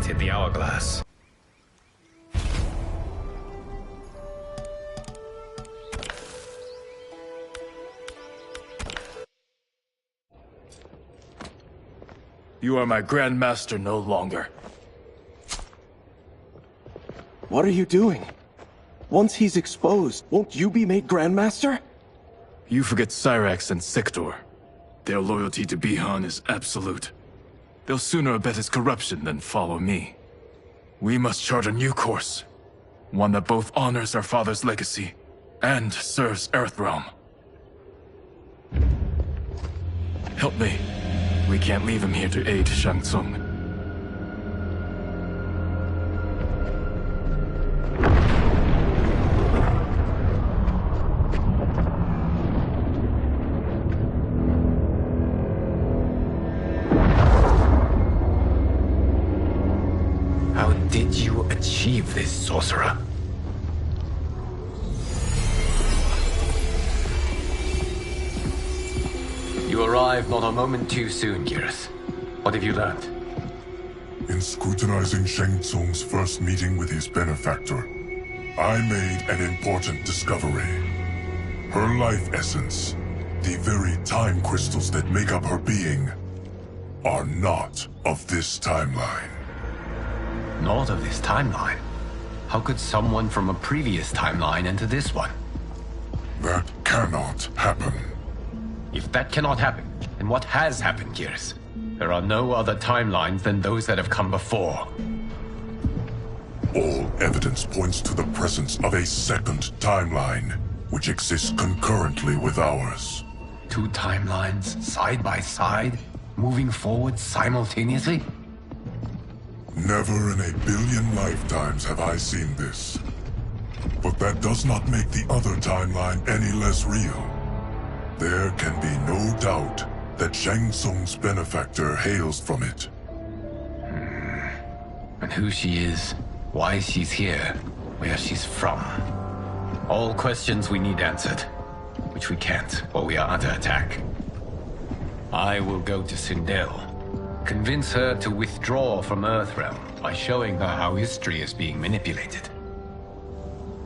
hit the hourglass. You are my Grand Master no longer. What are you doing? Once he's exposed, won't you be made Grandmaster? You forget Cyrax and Sector. Their loyalty to Bihan is absolute. They'll sooner abet his corruption than follow me. We must chart a new course. One that both honors our father's legacy and serves Earthrealm. Help me. We can't leave him here to aid Shang Tsung. How did you achieve this, sorcerer? You arrived not a moment too soon, Geras. What have you learned? In scrutinizing Shang Tsung's first meeting with his benefactor, I made an important discovery. Her life essence, the very time crystals that make up her being, are not of this timeline. Not of this timeline? How could someone from a previous timeline enter this one? That cannot happen. If that cannot happen, then what has happened, Geras? There are no other timelines than those that have come before. All evidence points to the presence of a second timeline, which exists concurrently with ours. Two timelines, side by side, moving forward simultaneously? Never in a billion lifetimes have I seen this. But that does not make the other timeline any less real. There can be no doubt that Shang Tsung's benefactor hails from it. And who she is, why she's here, where she's from. All questions we need answered, which we can't while we are under attack. I will go to Sindel. Convince her to withdraw from Earthrealm by showing her how history is being manipulated.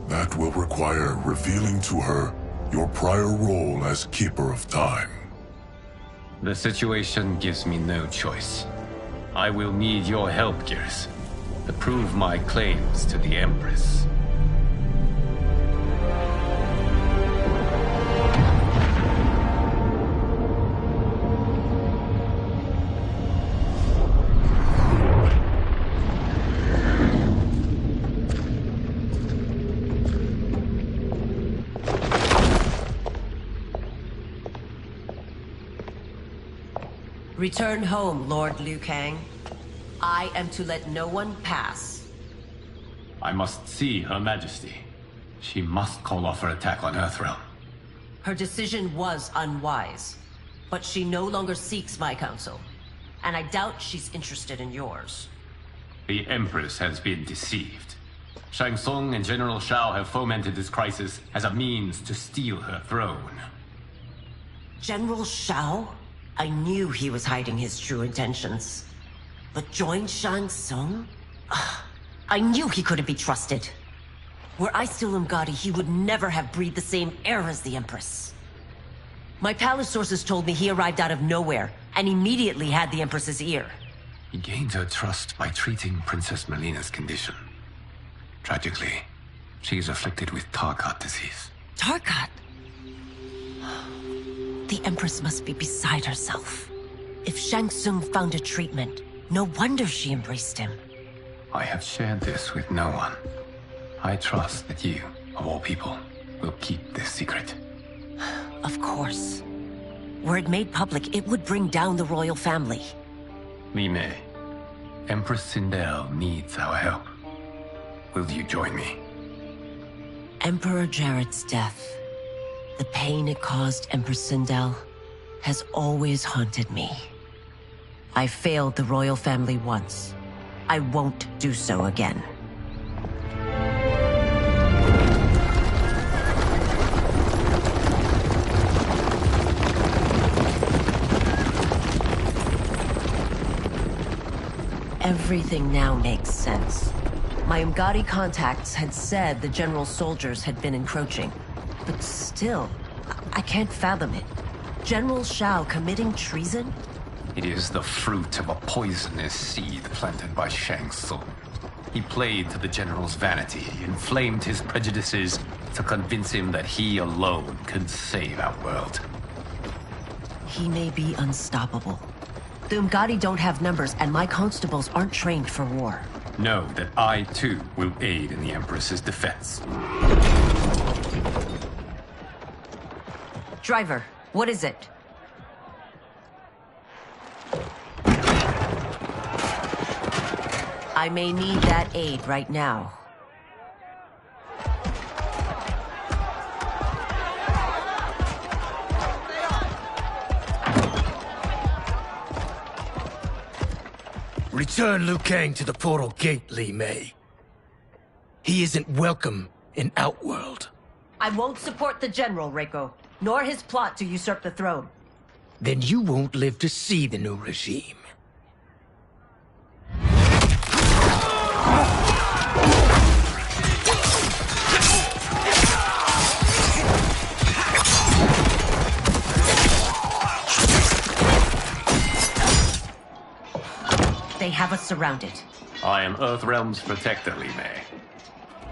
That will require revealing to her your prior role as Keeper of Time. The situation gives me no choice. I will need your help, Geras, to prove my claims to the Empress. Return home, Lord Liu Kang. I am to let no one pass. I must see Her Majesty. She must call off her attack on Earthrealm. Her decision was unwise, but she no longer seeks my counsel, and I doubt she's interested in yours. The Empress has been deceived. Shang Tsung and General Shao have fomented this crisis as a means to steal her throne. General Shao? I knew he was hiding his true intentions. But join Shang Tsung? I knew he couldn't be trusted. Were I still Umgadi, he would never have breathed the same air as the Empress. My palace sources told me he arrived out of nowhere, and immediately had the Empress's ear. He gained her trust by treating Princess Melina's condition. Tragically, she is afflicted with Tarkat disease. Tarkat? The Empress must be beside herself. If Shang Tsung found a treatment, no wonder she embraced him. I have shared this with no one. I trust that you, of all people, will keep this secret. Of course. Were it made public, it would bring down the royal family. Li Mei, Empress Sindel needs our help. Will you join me? Emperor Jared's death, the pain it caused Empress Sindel, has always haunted me. I failed the royal family once. I won't do so again. Everything now makes sense. My Umgadi contacts had said the general's soldiers had been encroaching. But still, I can't fathom it. General Shao committing treason? It is the fruit of a poisonous seed planted by Shang Tsung. He played to the general's vanity, inflamed his prejudices to convince him that he alone could save our world. He may be unstoppable. The Umgadi don't have numbers, and my constables aren't trained for war. Know that I, too, will aid in the Empress's defense. Driver, what is it? I may need that aid right now. Return Liu Kang to the portal gate, Li Mei. He isn't welcome in Outworld. I won't support the General, Reiko, nor his plot to usurp the throne. Then you won't live to see the new regime. They have us surrounded. I am Earthrealm's protector, Li Mei.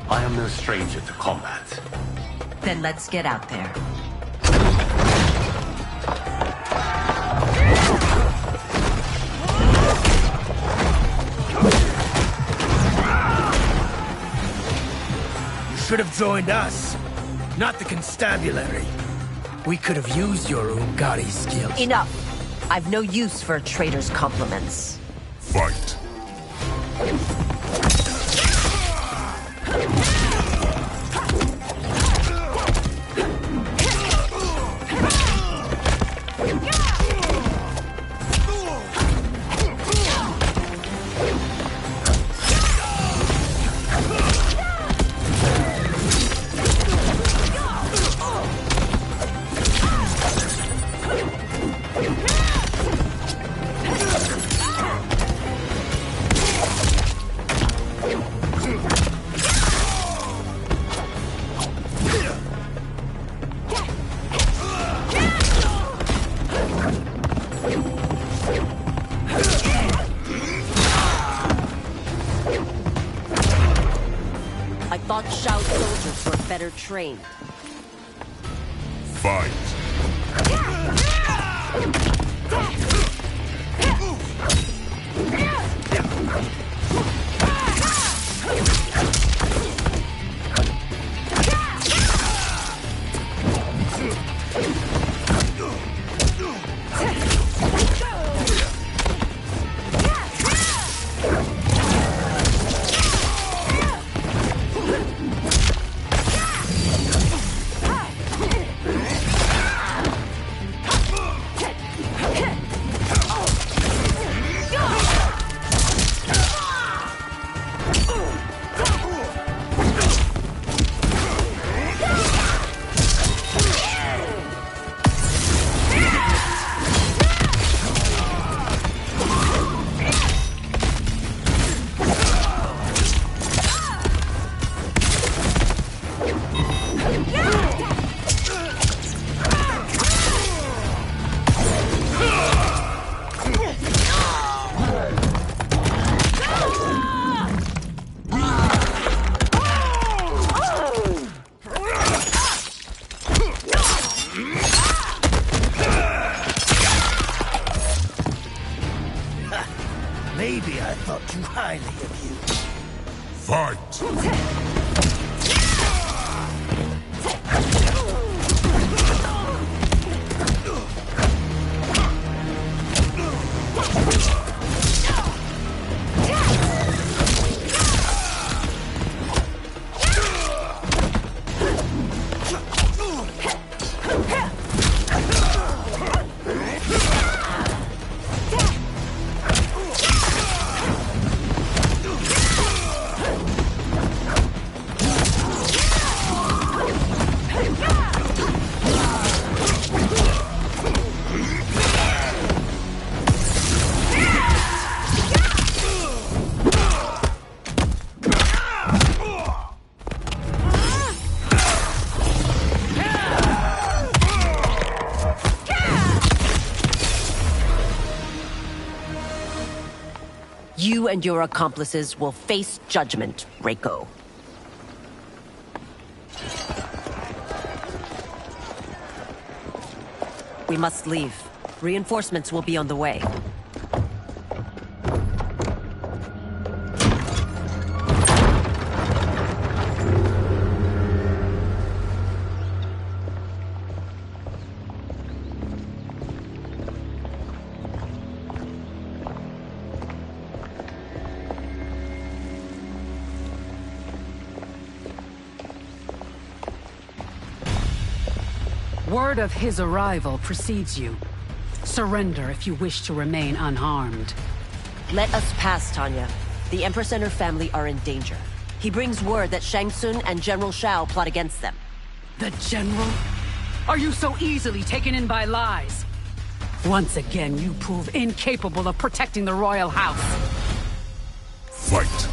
I am no stranger to combat. Then let's get out there. You should have joined us, not the constabulary. We could have used your Umgadi skills. Enough! I've no use for a traitor's compliments. Fight. I thought Shao's soldiers were better trained. Fight. Maybe I thought too highly of you. Fight. and your accomplices will face judgment, Reiko. We must leave. Reinforcements will be on the way. Word of his arrival precedes you. Surrender if you wish to remain unharmed. Let us pass, Tanya. The Empress and her family are in danger. He brings word that Shang Tsung and General Shao plot against them. The General? Are you so easily taken in by lies? Once again, you prove incapable of protecting the royal house. Fight!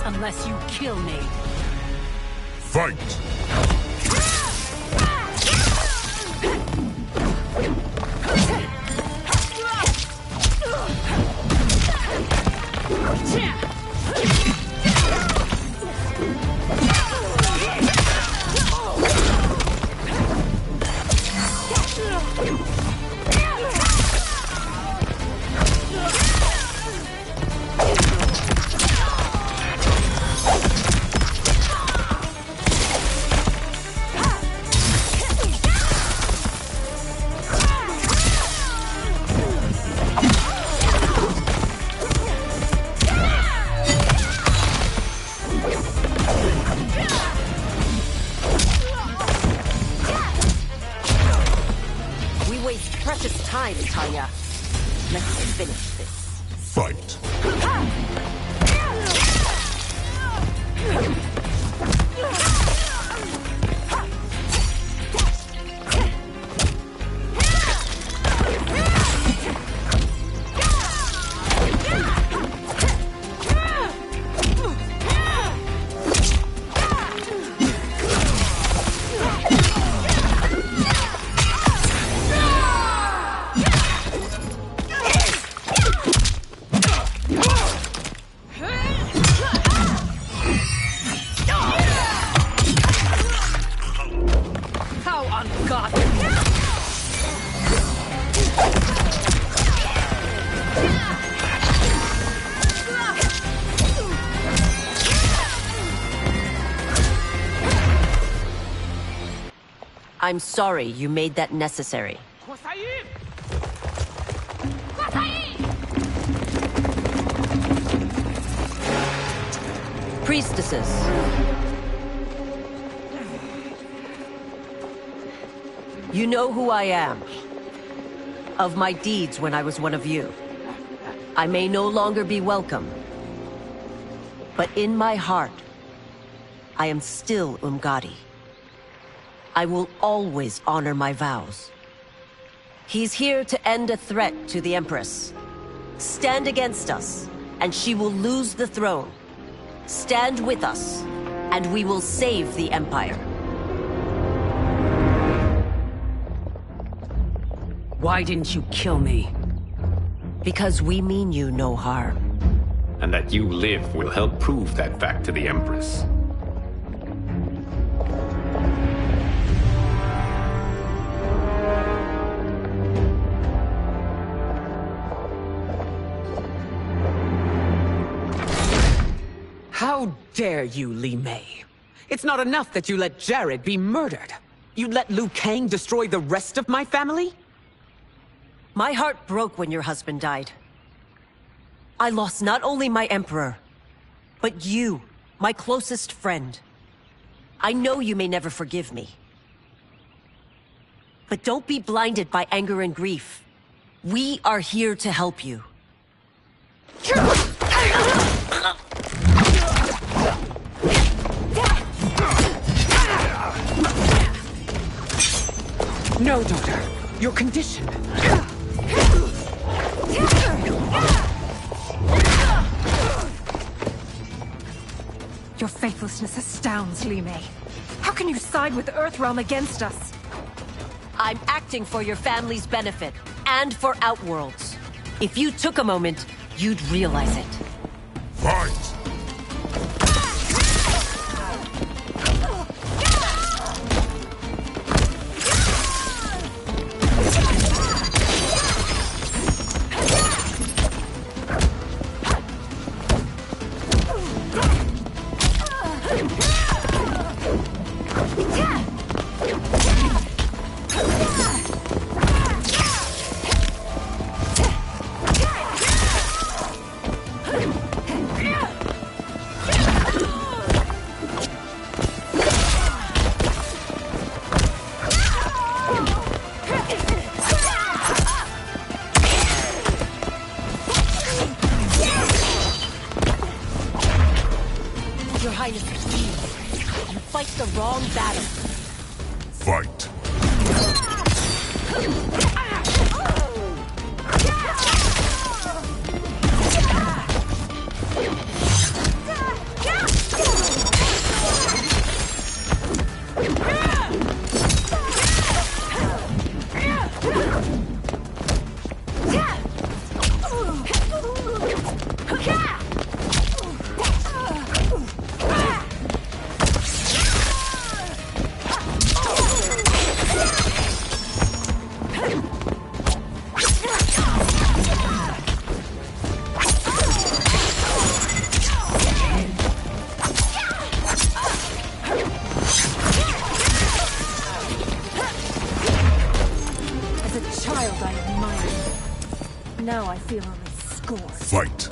Unless you kill me. Fight! Precious time, Tanya. Let's finish this. Fight! I'm sorry you made that necessary. Priestesses. You know who I am. Of my deeds when I was one of you. I may no longer be welcome. But in my heart, I am still Umgadi. I will always honor my vows. He's here to end a threat to the Empress. Stand against us, and she will lose the throne. Stand with us, and we will save the Empire. Why didn't you kill me? Because we mean you no harm. And that you live will help prove that fact to the Empress. How dare you, Li Mei? It's not enough that you let Jared be murdered. You let Liu Kang destroy the rest of my family? My heart broke when your husband died. I lost not only my emperor, but you, my closest friend. I know you may never forgive me. But don't be blinded by anger and grief. We are here to help you. No, daughter. Your condition. Your faithlessness astounds, Li Mei. How can you side with Earthrealm against us? I'm acting for your family's benefit, and for Outworld's. If you took a moment, you'd realize it. Fight! Your Highness, please. You fight the wrong battle. Fight! Now I feel only scorn. Fight!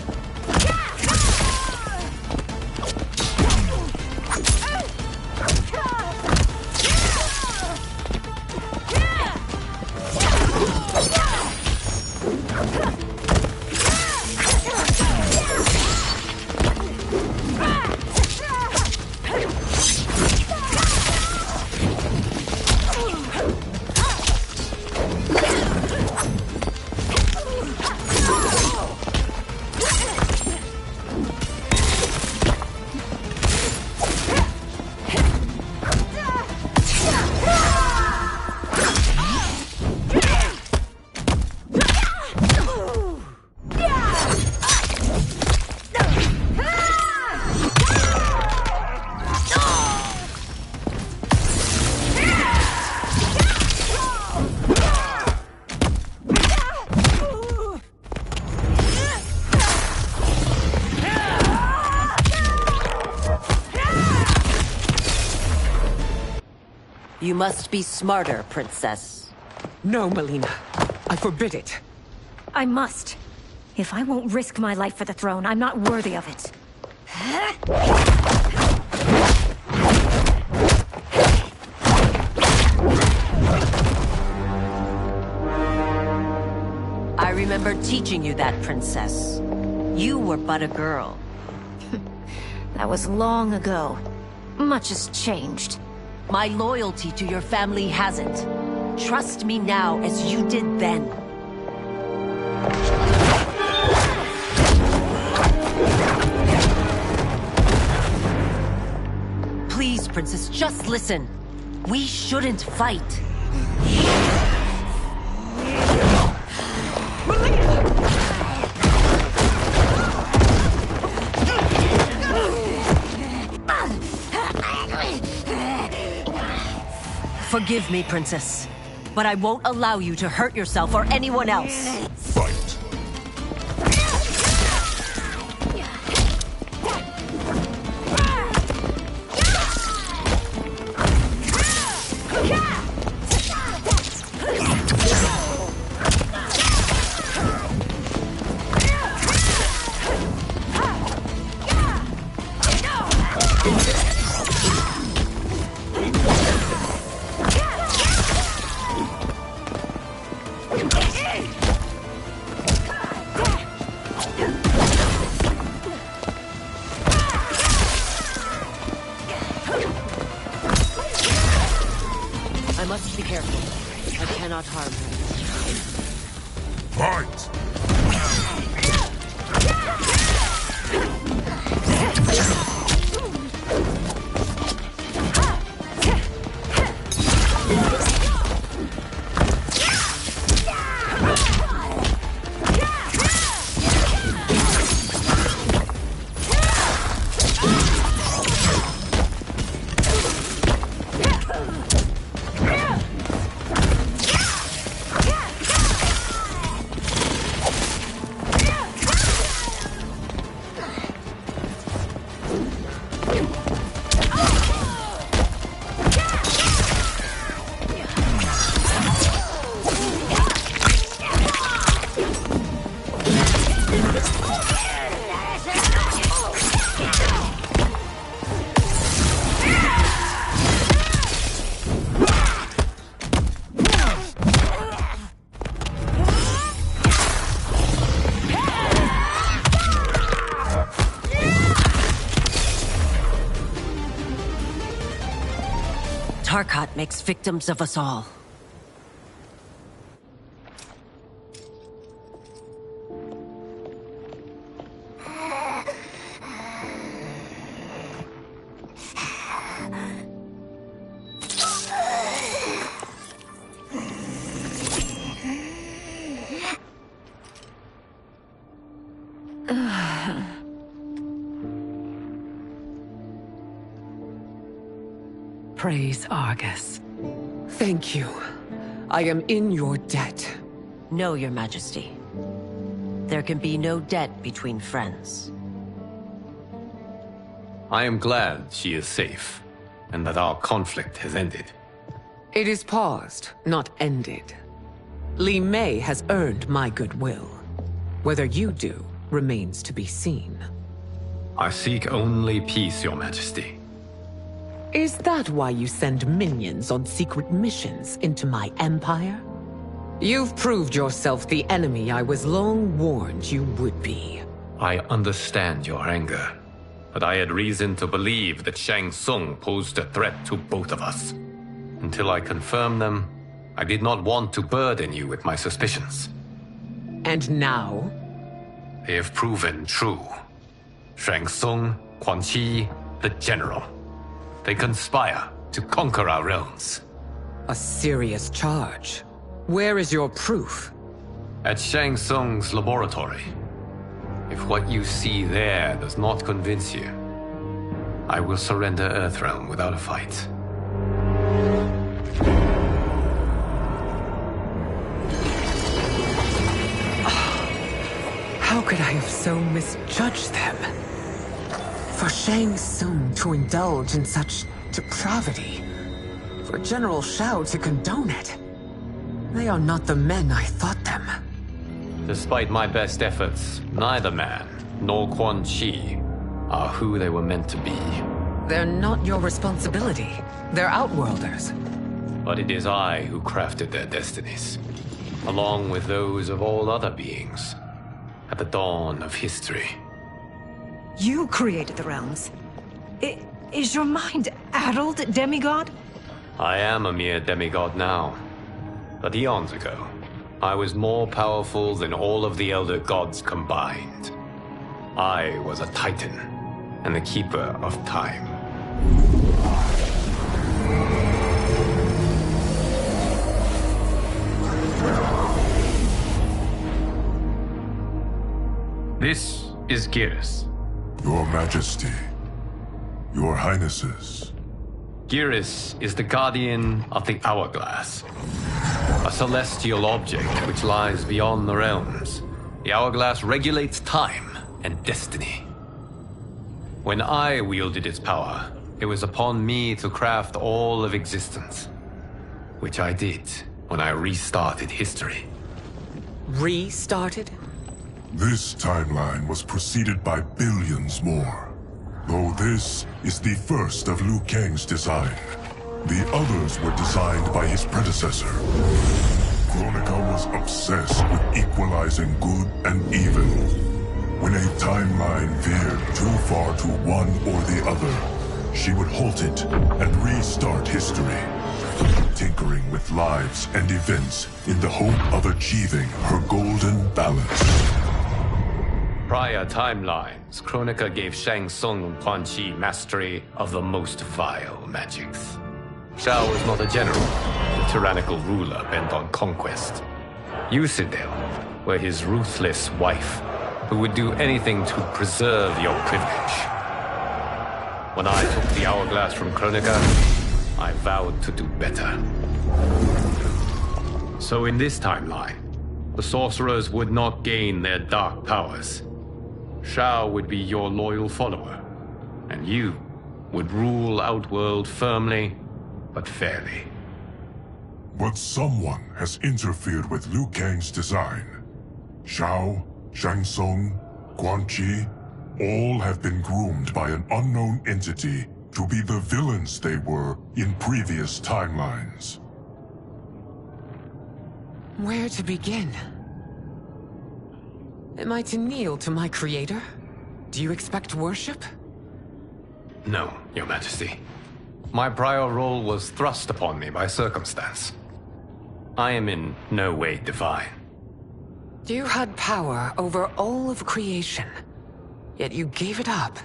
You must be smarter, Princess. No, Melina. I forbid it. I must. If I won't risk my life for the throne, I'm not worthy of it. I remember teaching you that, Princess. You were but a girl. That was long ago. Much has changed. My loyalty to your family hasn't. Trust me now as you did then. Please, Princess, just listen. We shouldn't fight. Forgive me, Princess, but I won't allow you to hurt yourself or anyone else. Fight! I must be careful. I cannot harm her. Fight! Tarkat makes victims of us all. Praise Argus. Thank you. I am in your debt. No, Your Majesty. There can be no debt between friends. I am glad she is safe, and that our conflict has ended. It is paused, not ended. Li Mei has earned my goodwill. Whether you do remains to be seen. I seek only peace, Your Majesty. Is that why you send minions on secret missions into my empire? You've proved yourself the enemy I was long warned you would be. I understand your anger, but I had reason to believe that Shang Tsung posed a threat to both of us. Until I confirmed them, I did not want to burden you with my suspicions. And now? They have proven true. Shang Tsung, Quan Chi, the General. They conspire to conquer our realms. A serious charge. Where is your proof? At Shang Tsung's laboratory. If what you see there does not convince you, I will surrender Earthrealm without a fight. How could I have so misjudged them? For Shang Tsung to indulge in such depravity, for General Shao to condone it, they are not the men I thought them. Despite my best efforts, neither man nor Quan Chi are who they were meant to be. They're not your responsibility. They're Outworlders. But it is I who crafted their destinies, along with those of all other beings, at the dawn of history. You created the realms. Is your mind addled, demigod? I am a mere demigod now. But eons ago, I was more powerful than all of the Elder Gods combined. I was a Titan, and the Keeper of Time. This is Geras. Your Majesty, Your Highnesses. Geras is the guardian of the Hourglass, a celestial object which lies beyond the realms. The Hourglass regulates time and destiny. When I wielded its power, it was upon me to craft all of existence, which I did when I restarted history. Restarted? This timeline was preceded by billions more. The Though this is the first of Liu Kang's design. The others were designed by his predecessor. Kronika was obsessed with equalizing good and evil. When a timeline veered too far to one or the other, she would halt it and restart history, tinkering with lives and events in the hope of achieving her golden balance. Prior timelines, Kronika gave Shang Tsung and Quan Chi mastery of the most vile magics. Shao was not a general, a tyrannical ruler bent on conquest. You, Sindel, were his ruthless wife, who would do anything to preserve your privilege. When I took the hourglass from Kronika, I vowed to do better. So in this timeline, the sorcerers would not gain their dark powers. Shao would be your loyal follower, and you would rule Outworld firmly, but fairly. But someone has interfered with Liu Kang's design. Shao, Shang Tsung, Quan Chi, all have been groomed by an unknown entity to be the villains they were in previous timelines. Where to begin? Am I to kneel to my creator? Do you expect worship? No, Your Majesty. My prior role was thrust upon me by circumstance. I am in no way divine. You had power over all of creation, yet you gave it up.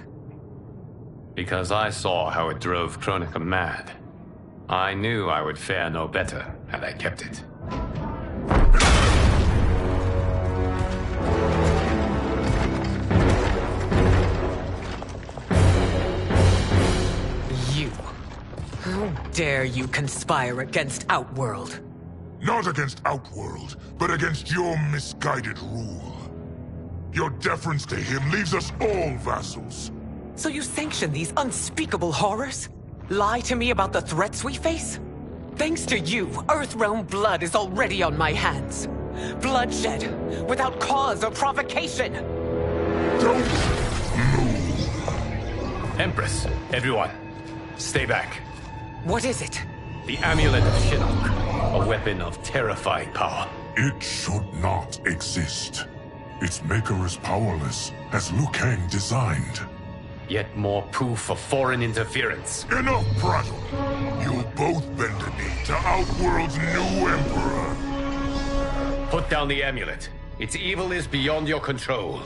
Because I saw how it drove Kronika mad. I knew I would fare no better had I kept it. How dare you conspire against Outworld? Not against Outworld, but against your misguided rule. Your deference to him leaves us all vassals. So you sanction these unspeakable horrors? Lie to me about the threats we face? Thanks to you, Earthrealm blood is already on my hands. Bloodshed, without cause or provocation. Don't move. Empress, everyone, stay back. What is it? The Amulet of Shinnok, a weapon of terrifying power. It should not exist. Its maker is powerless, as Liu Kang designed. Yet more proof of foreign interference. Enough prattle! You'll both bend a knee to Outworld's new emperor. Put down the amulet. Its evil is beyond your control.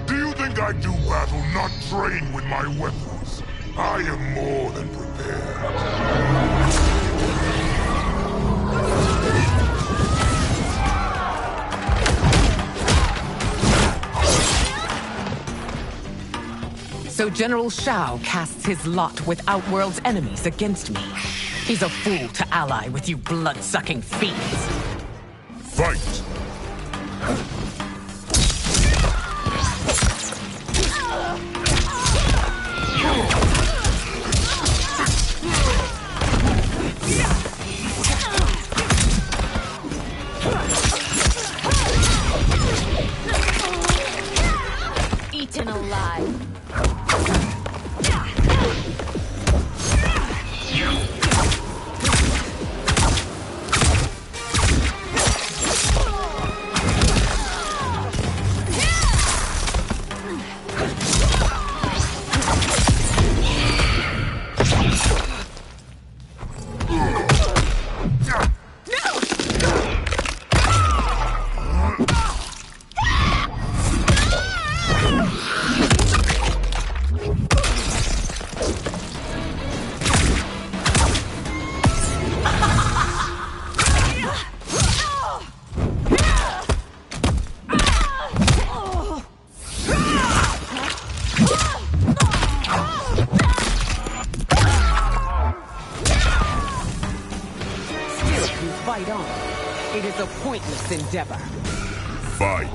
Do you think I do battle not trained with my weapons? I am more than prepared. So General Shao casts his lot with Outworld's enemies against me. He's a fool to ally with you blood-sucking fiends. Fight! Eaten alive. Fight on. It is a pointless endeavor. Fight!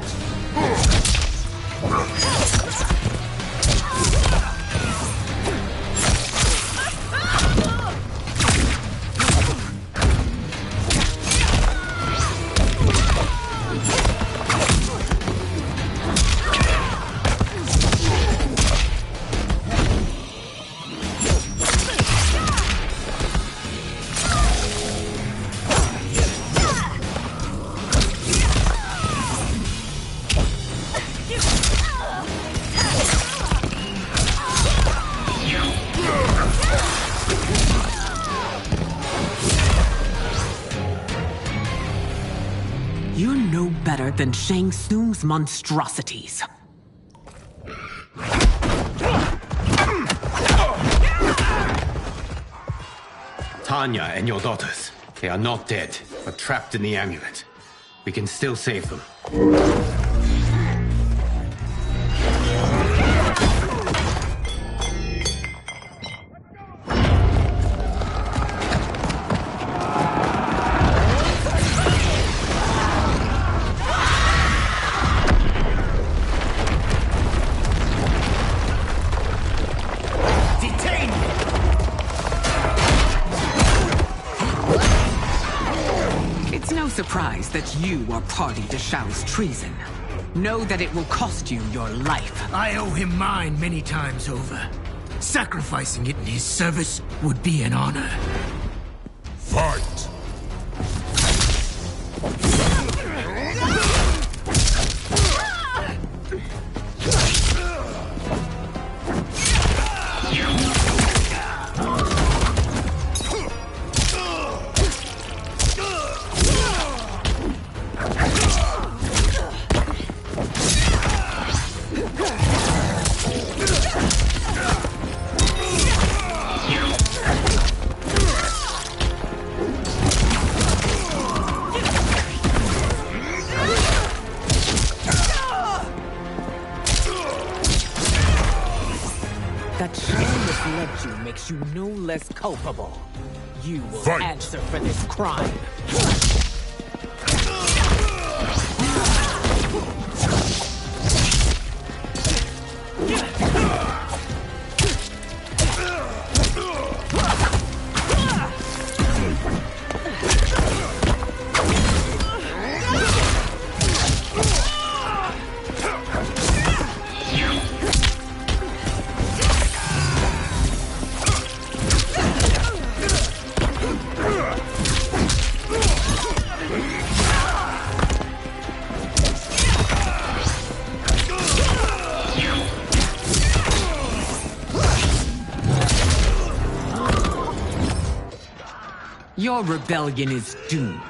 better than Shang Tsung's monstrosities. Tanya and your daughters. They are not dead, but trapped in the amulet. We can still save them. Surprised that you are party to Shao's treason. Know that it will cost you your life. I owe him mine many times over. Sacrificing it in his service would be an honor. Fight! That Shang misled you makes you no less culpable. You will answer for this crime. Your rebellion is doomed.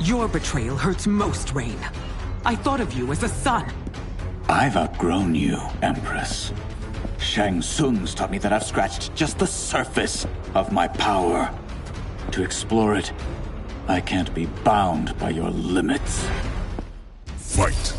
Your betrayal hurts most, Rain. I thought of you as a son. I've outgrown you, Empress. Shang Tsung's taught me that I've scratched just the surface of my power. To explore it, I can't be bound by your limits. Fight!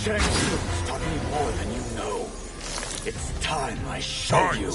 Shang Tsung's taught me more than you know. It's time I show you.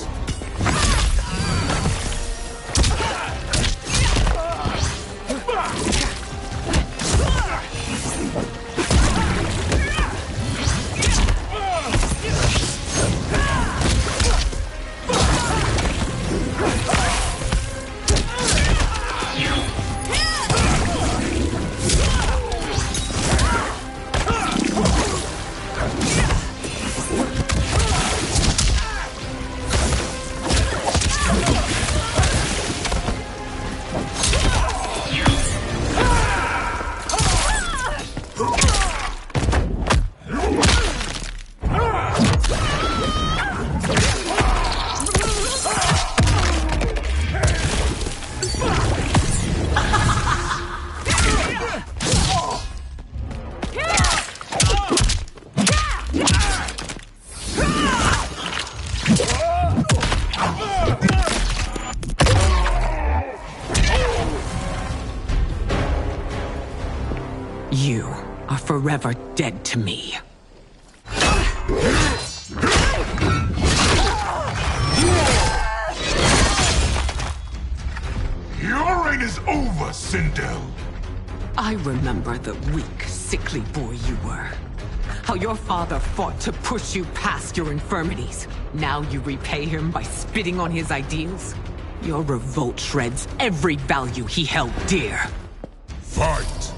You are forever dead to me. Your reign is over, Sindel. I remember the weak, sickly boy you were. How your father fought to push you past your infirmities. Now you repay him by spitting on his ideals? Your revolt shreds every value he held dear. Fight!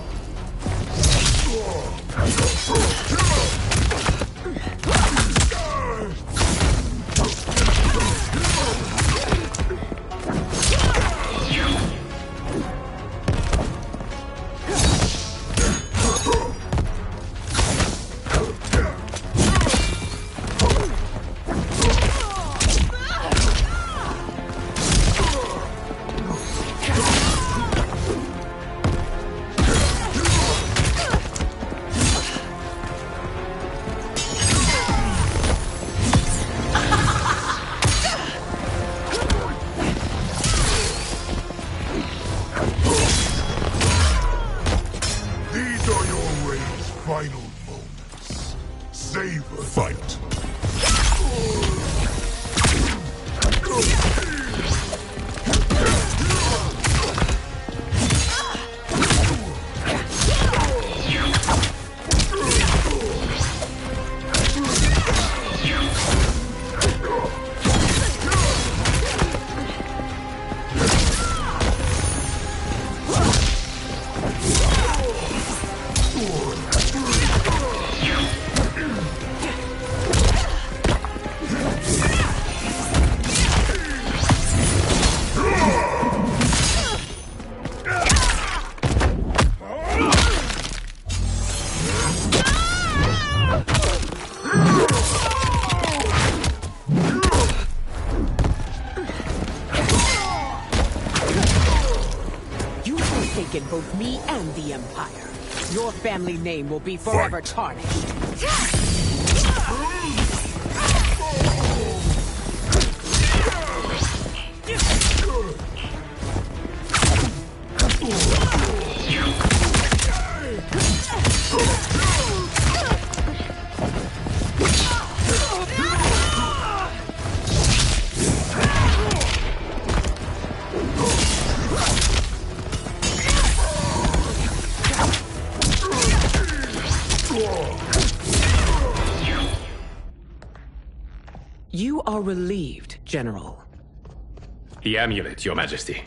Final moments. Savor. Fight. Both me and the Empire. Your family name will be forever tarnished. You are relieved, General. The amulet, Your Majesty.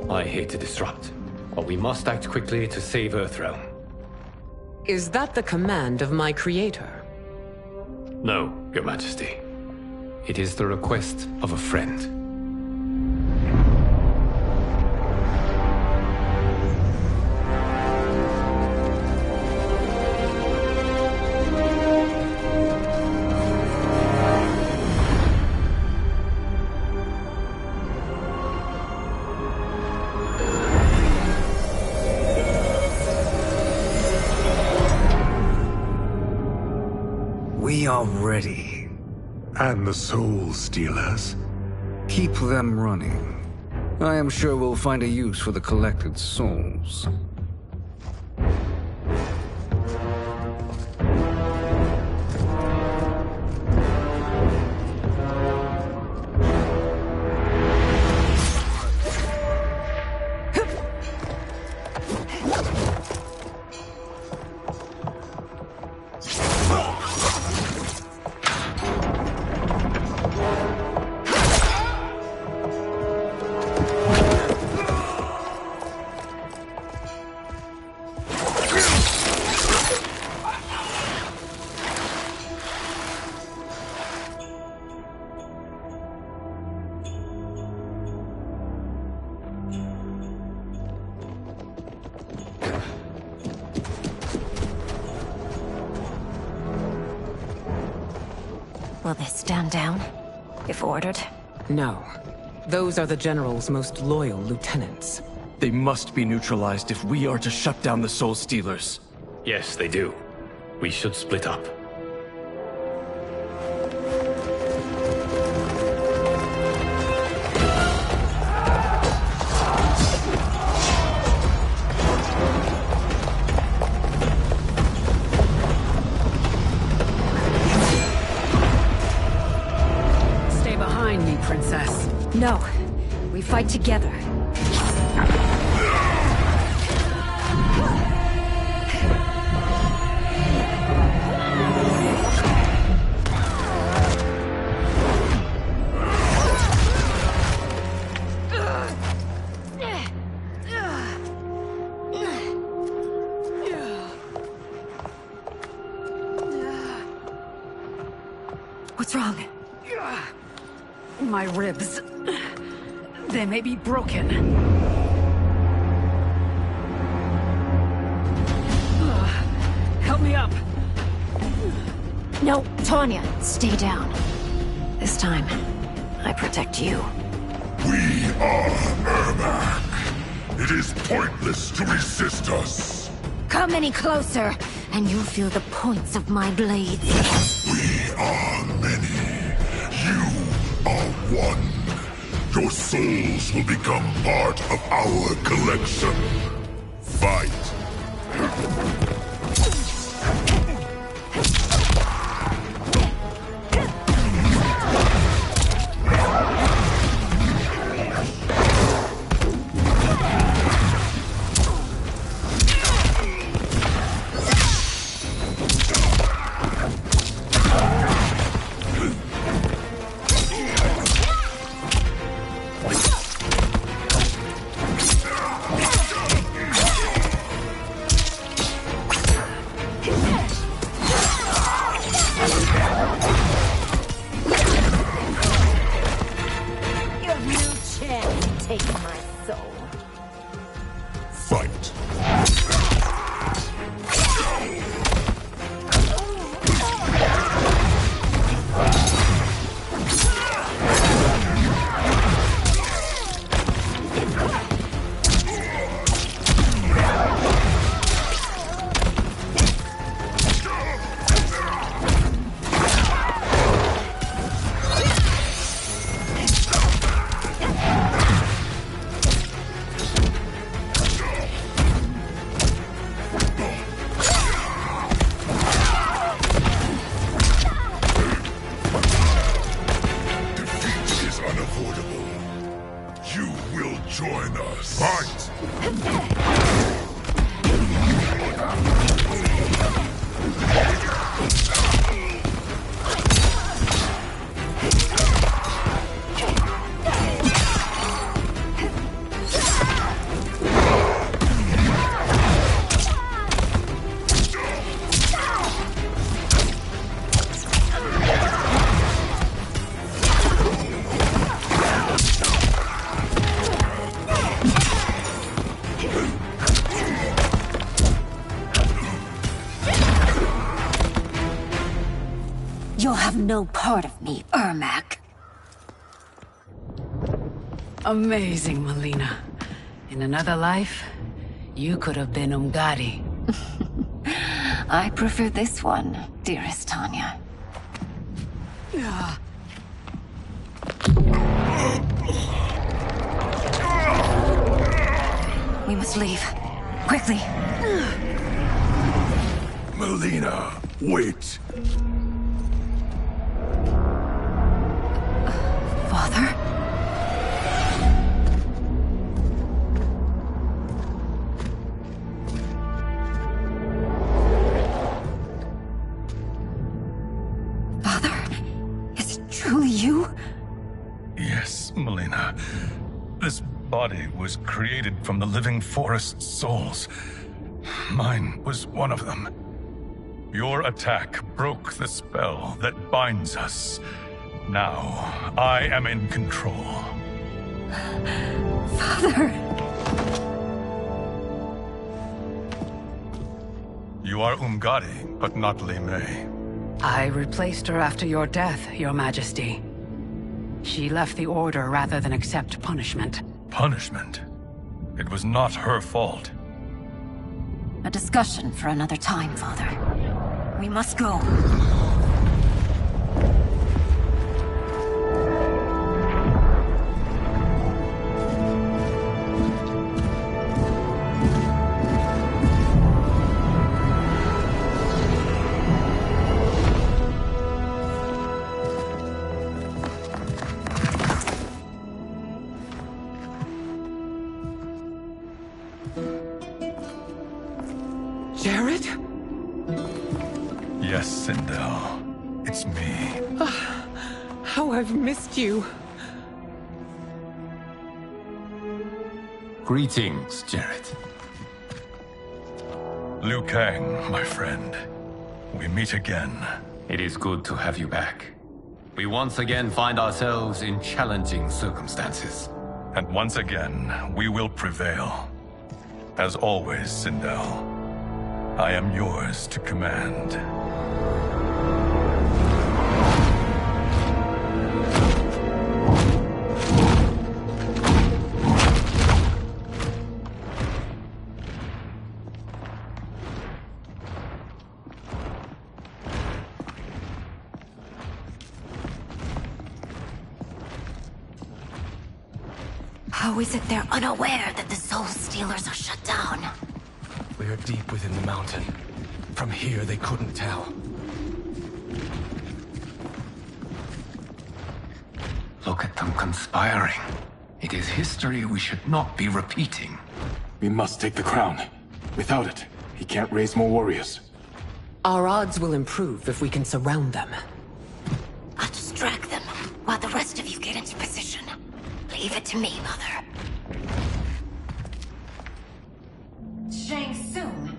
I hate to disrupt, but we must act quickly to save Earthrealm. Is that the command of my creator? No, Your Majesty. It is the request of a friend. We are ready. And the Soul Stealers? Keep them running. I am sure we'll find a use for the collected souls. Will they stand down, if ordered? No. Those are the General's most loyal lieutenants. They must be neutralized if we are to shut down the Soul Stealers. Yes, they do. We should split up. Princess. No. We fight fight together. What's wrong? My ribs. They may be broken. Help me up. No, Tanya, stay down. This time, I protect you. We are Ermac. It is pointless to resist us. Come any closer, and you'll feel the points of my blades. We are many. You are one. Your souls will become part of our collection. Fight. You'll have no part of me, Ermac. Amazing, Melina. In another life, you could have been Umgadi. I prefer this one, dearest Tanya. We must leave. Quickly. Melina, wait. Father? Father? Is it truly you? Yes, Melina. This body was created from the living forest's souls. Mine was one of them. Your attack broke the spell that binds us. Now, I am in control. Father! You are Umgadi, but not Li Mei. I replaced her after your death, Your Majesty. She left the Order rather than accept punishment. Punishment? It was not her fault. A discussion for another time, Father. We must go. Jared? Yes, Sindel. It's me. How I've missed you. Greetings, Jared. Liu Kang, my friend. We meet again. It is good to have you back. We once again find ourselves in challenging circumstances. And once again, we will prevail. As always, Sindel, I am yours to command. How is it they're unaware that the Soul Stealers are shut down? We are deep within the mountain. From here, they couldn't tell. Look at them conspiring. It is history we should not be repeating. We must take the crown. Without it, he can't raise more warriors. Our odds will improve if we can surround them. I'll distract them while the rest of you get into position. Leave it to me, Mother. Shang Tsung.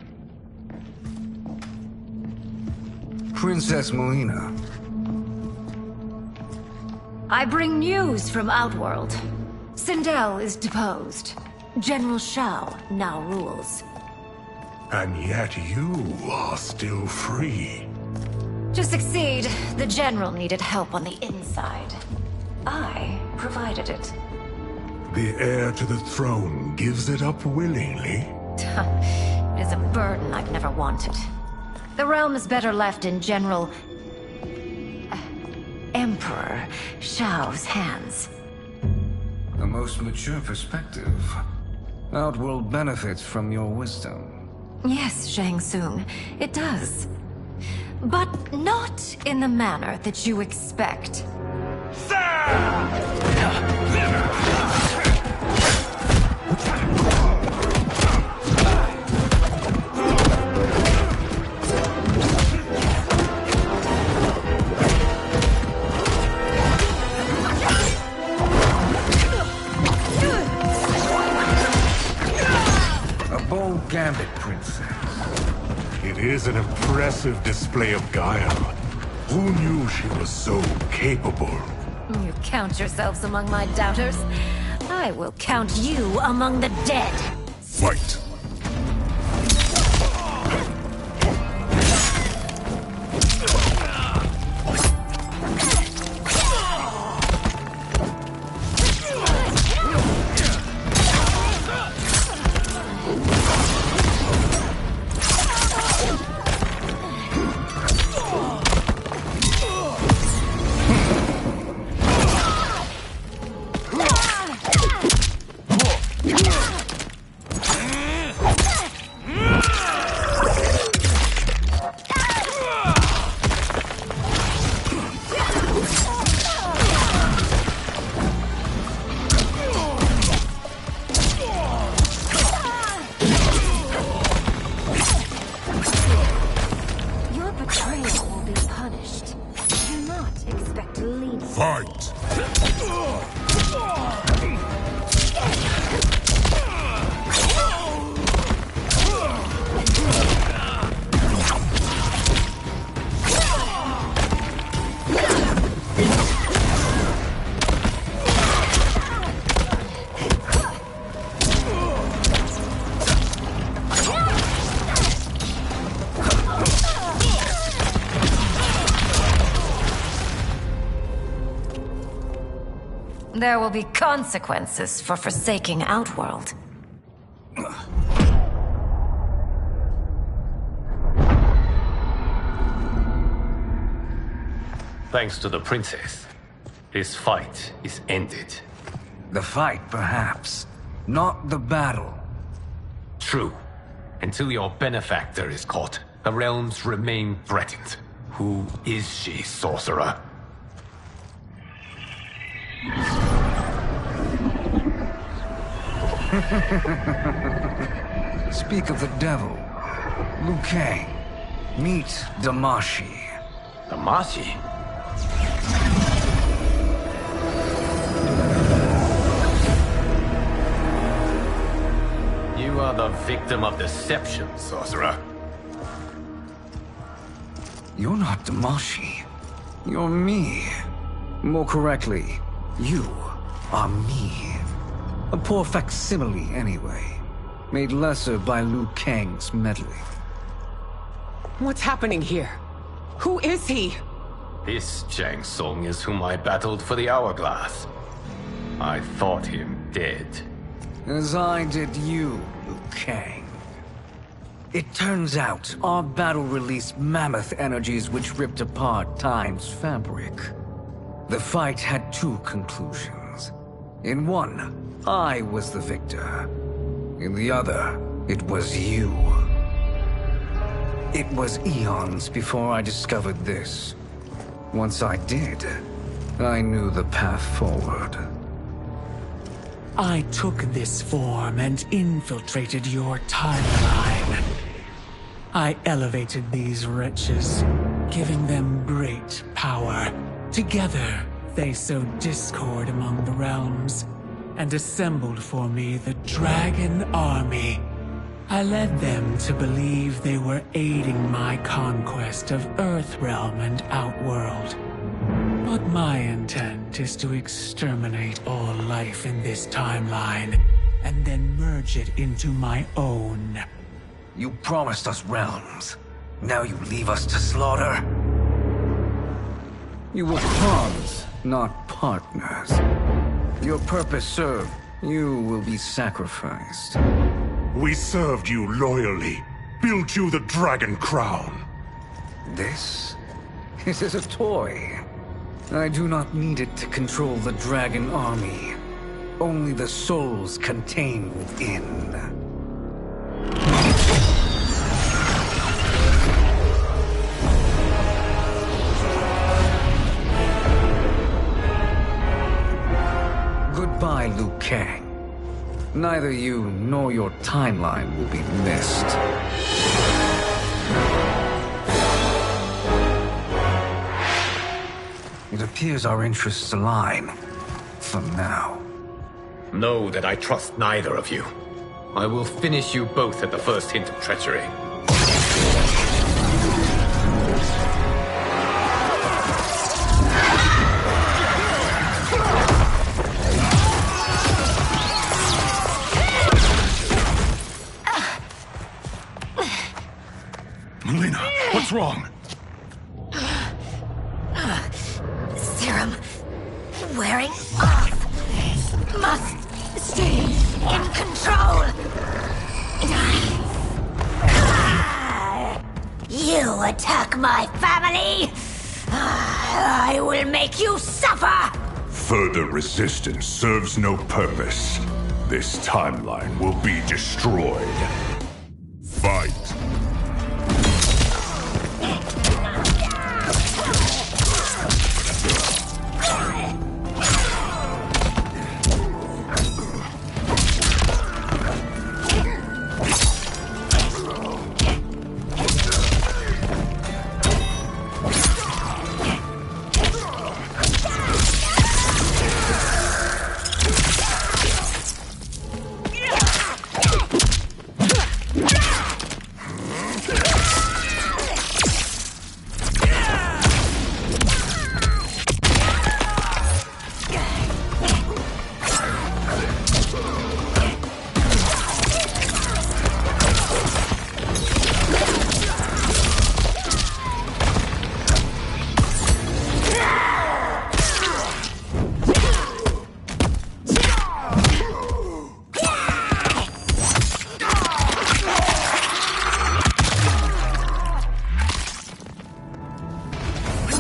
Princess Melina. I bring news from Outworld. Sindel is deposed. General Shao now rules. And yet you are still free. To succeed, the General needed help on the inside. I provided it. The heir to the throne gives it up willingly. It is a burden I've never wanted. The realm is better left in General... Emperor Shao's hands. A most mature perspective. Outworld benefits from your wisdom. Yes, Shang Tsung, it does. But not in the manner that you expect. A bold gambit, Princess. It is an impressive display of guile. Who knew she was so capable? You count yourselves among my doubters. I will count you among the dead. Fight! Your betrayal will be punished. Do not expect to lead. Fight! There will be consequences for forsaking Outworld. Thanks to the princess, this fight is ended. The fight, perhaps. Not the battle. True. Until your benefactor is caught, the realms remain threatened. Who is she, sorcerer? Speak of the devil. Liu Kang, meet Damashi. Damashi? You are the victim of deception, sorcerer. You're not Damashi. You're me. More correctly, you are me. A poor facsimile, anyway. Made lesser by Liu Kang's meddling. What's happening here? Who is he? This Shang Tsung is whom I battled for the Hourglass. I thought him dead. As I did you, Liu Kang. It turns out our battle released mammoth energies which ripped apart time's fabric. The fight had two conclusions. In one, I was the victor. In the other, it was you. It was eons before I discovered this. Once I did, I knew the path forward. I took this form and infiltrated your timeline. I elevated these wretches, giving them great power. Together, they sowed discord among the realms, and assembled for me the Dragon Army. I led them to believe they were aiding my conquest of Earthrealm and Outworld. But my intent is to exterminate all life in this timeline, and then merge it into my own. You promised us realms. Now you leave us to slaughter? You were pawns, not partners. Your purpose served. You will be sacrificed. We served you loyally. Built you the Dragon Crown. This? It is a toy. I do not need it to control the Dragon Army. Only the souls contained within. Goodbye, Liu Kang. Neither you nor your timeline will be missed. It appears our interests align. For now. Know that I trust neither of you. I will finish you both at the first hint of treachery. Melina, what's wrong? Serum wearing off. Must stay in control. You attack my family. I will make you suffer. Further resistance serves no purpose. This timeline will be destroyed. Fight!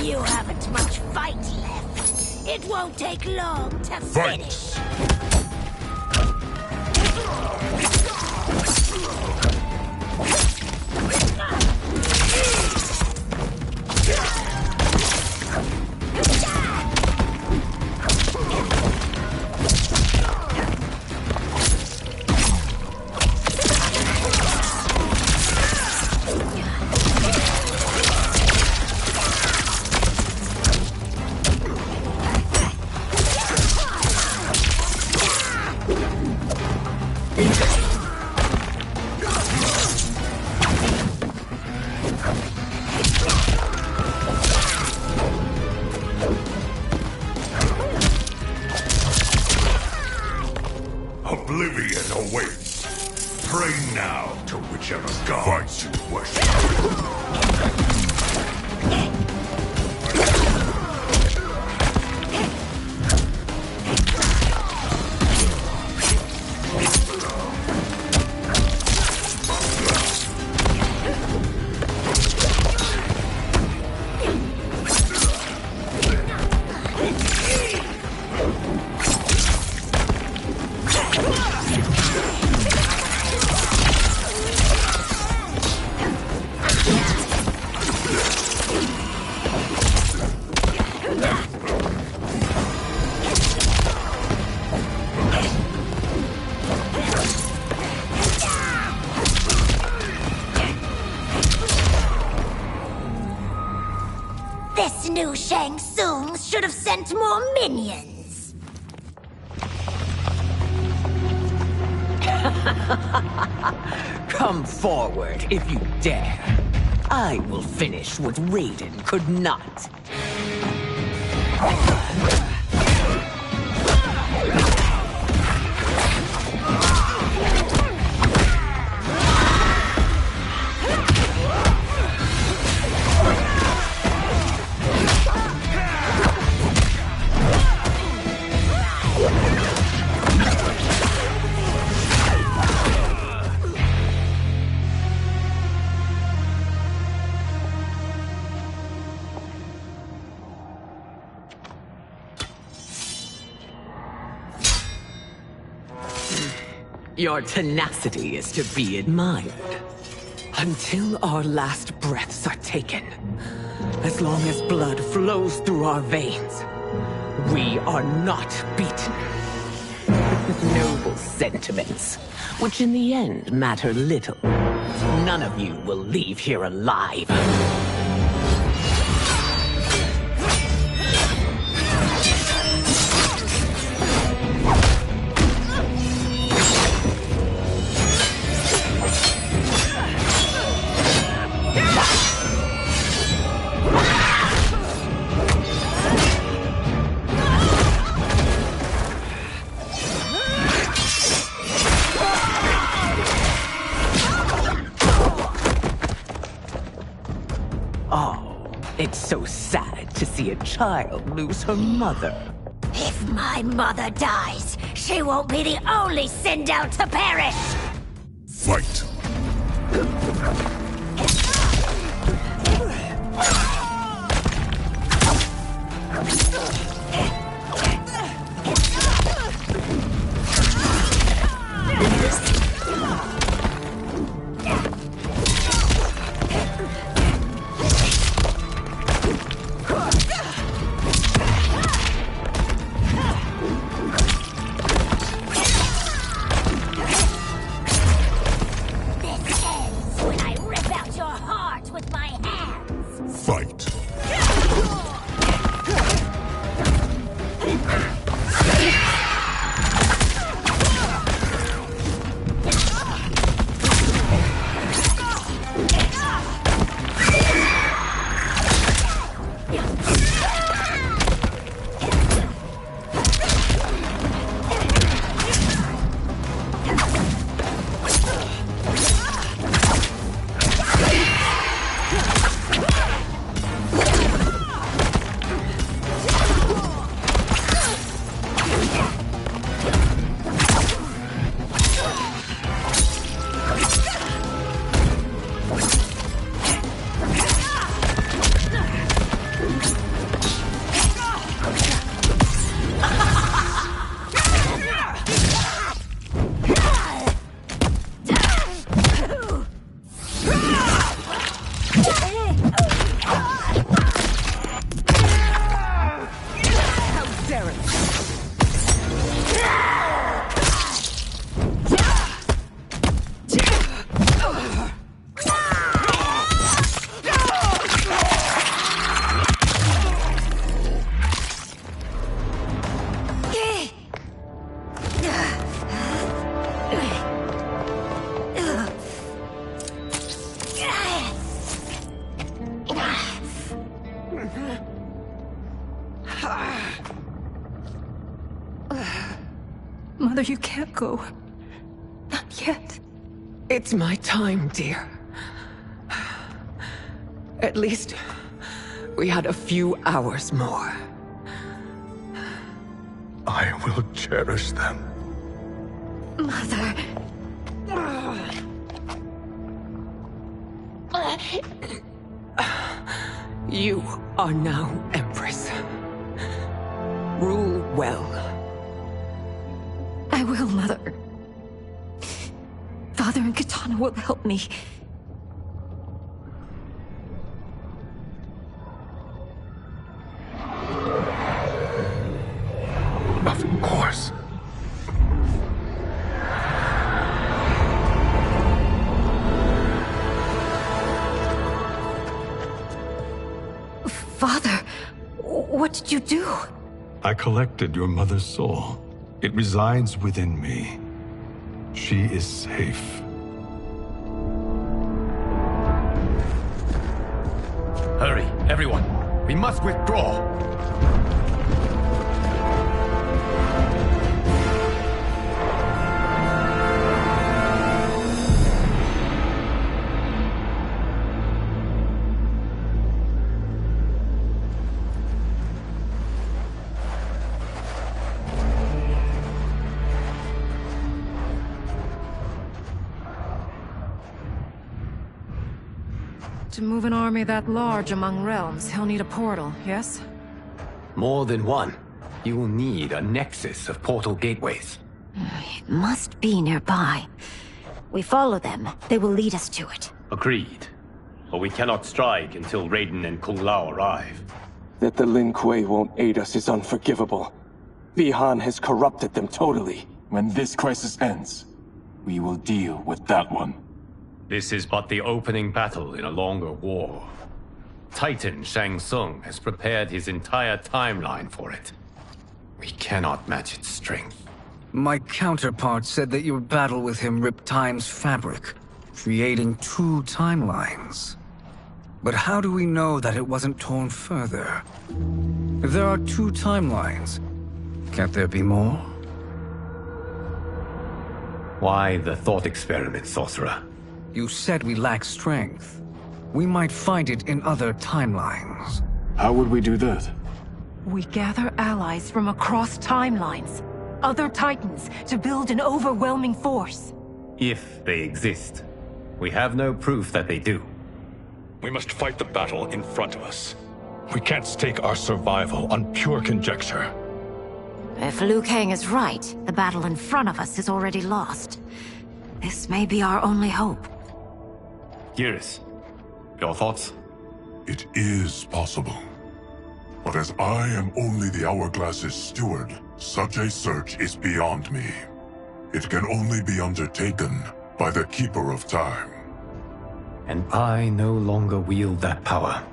You haven't much fight left. It won't take long to finish. This new Shang Tsung should have sent more minions. Come forward if you dare. I will finish what Raiden could not. Your tenacity is to be admired. Until our last breaths are taken, as long as blood flows through our veins, we are not beaten. Noble sentiments, which in the end matter little. None of you will leave here alive. It's so sad to see a child lose her mother. If my mother dies, she won't be the only send out to perish! Fight! Mother, you can't go. Not yet. It's my time, dear. At least we had a few hours more. I will cherish them. Mother. You are now Empress. Rule well. I will, Mother. Father and Katana will help me. Of course. Father, what did you do? I collected your mother's soul. It resides within me. She is safe. Hurry, everyone. We must withdraw. To move an army that large among realms, he'll need a portal, yes? More than one. You will need a nexus of portal gateways. It must be nearby. We follow them. They will lead us to it. Agreed. But we cannot strike until Raiden and Kung Lao arrive. That the Lin Kuei won't aid us is unforgivable. Bi-Han has corrupted them totally. When this crisis ends, we will deal with that one. This is but the opening battle in a longer war. Titan Shang Tsung has prepared his entire timeline for it. We cannot match its strength. My counterpart said that your battle with him ripped time's fabric, creating 2 timelines. But how do we know that it wasn't torn further? If there are 2 timelines, can't there be more? Why the thought experiment, Sorcerer? You said we lack strength. We might find it in other timelines. How would we do that? We gather allies from across timelines, other Titans, to build an overwhelming force. If they exist. We have no proof that they do. We must fight the battle in front of us. We can't stake our survival on pure conjecture. If Liu Kang is right, the battle in front of us is already lost. This may be our only hope. Geras, your thoughts? It is possible. But as I am only the Hourglass's steward, such a search is beyond me. It can only be undertaken by the Keeper of Time. And I no longer wield that power.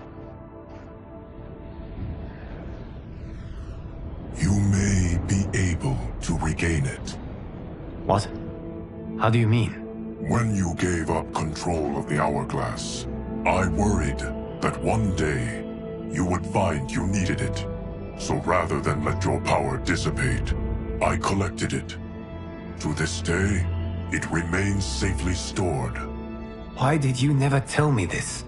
You may be able to regain it. What? How do you mean? When you gave up control of the Hourglass, I worried that one day you would find you needed it. So rather than let your power dissipate, I collected it. To this day, it remains safely stored. Why did you never tell me this?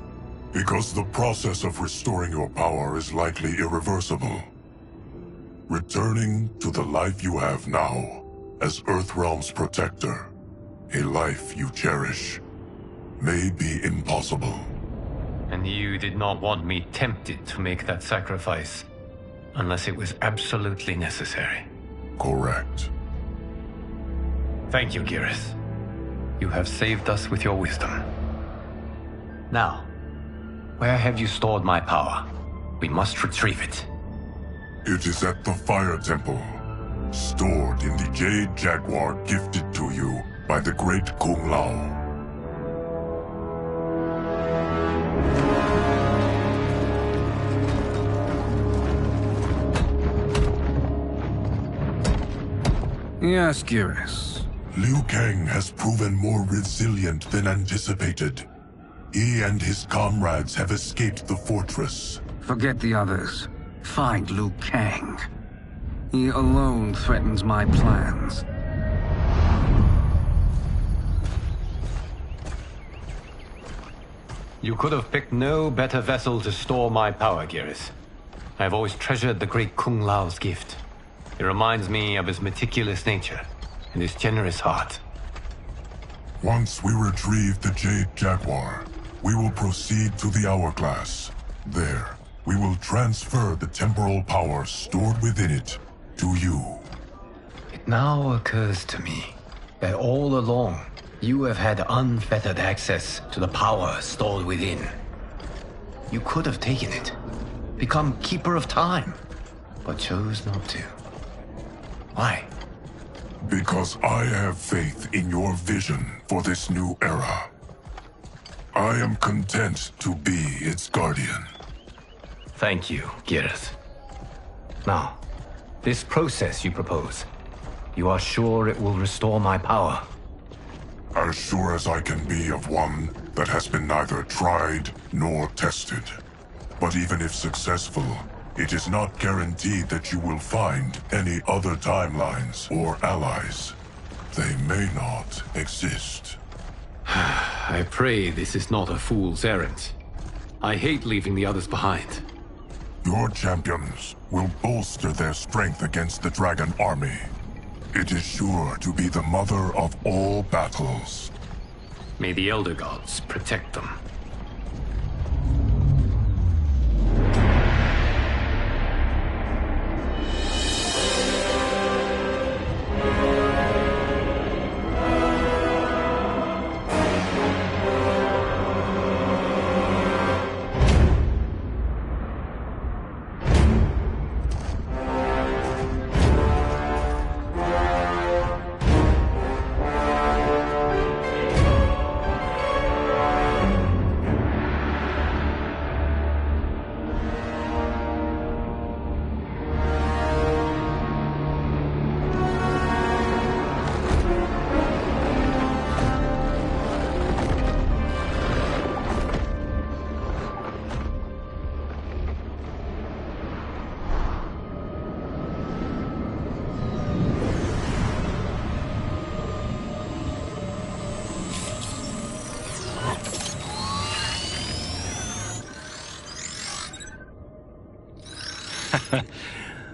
Because the process of restoring your power is likely irreversible. Returning to the life you have now, as Earthrealm's protector, a life you cherish, may be impossible. And you did not want me tempted to make that sacrifice, unless it was absolutely necessary. Correct. Thank you, Geras. You have saved us with your wisdom. Now, where have you stored my power? We must retrieve it. It is at the Fire Temple, stored in the Jade Jaguar gifted to you by the great Kung Lao. Yes, Geras. Liu Kang has proven more resilient than anticipated. He and his comrades have escaped the fortress. Forget the others. Find Liu Kang. He alone threatens my plans. You could have picked no better vessel to store my power, Geras. I have always treasured the great Kung Lao's gift. It reminds me of his meticulous nature and his generous heart. Once we retrieve the Jade Jaguar, we will proceed to the Hourglass. There, we will transfer the temporal power stored within it to you. It now occurs to me that all along, you have had unfettered access to the power stored within. You could have taken it, become Keeper of Time, but chose not to. Why? Because I have faith in your vision for this new era. I am content to be its guardian. Thank you, Geras. Now, this process you propose, you are sure it will restore my power? As sure as I can be of one that has been neither tried nor tested. But even if successful, it is not guaranteed that you will find any other timelines or allies. They may not exist. I pray this is not a fool's errand. I hate leaving the others behind. Your champions will bolster their strength against the Dragon Army. It is sure to be the mother of all battles. May the Elder Gods protect them.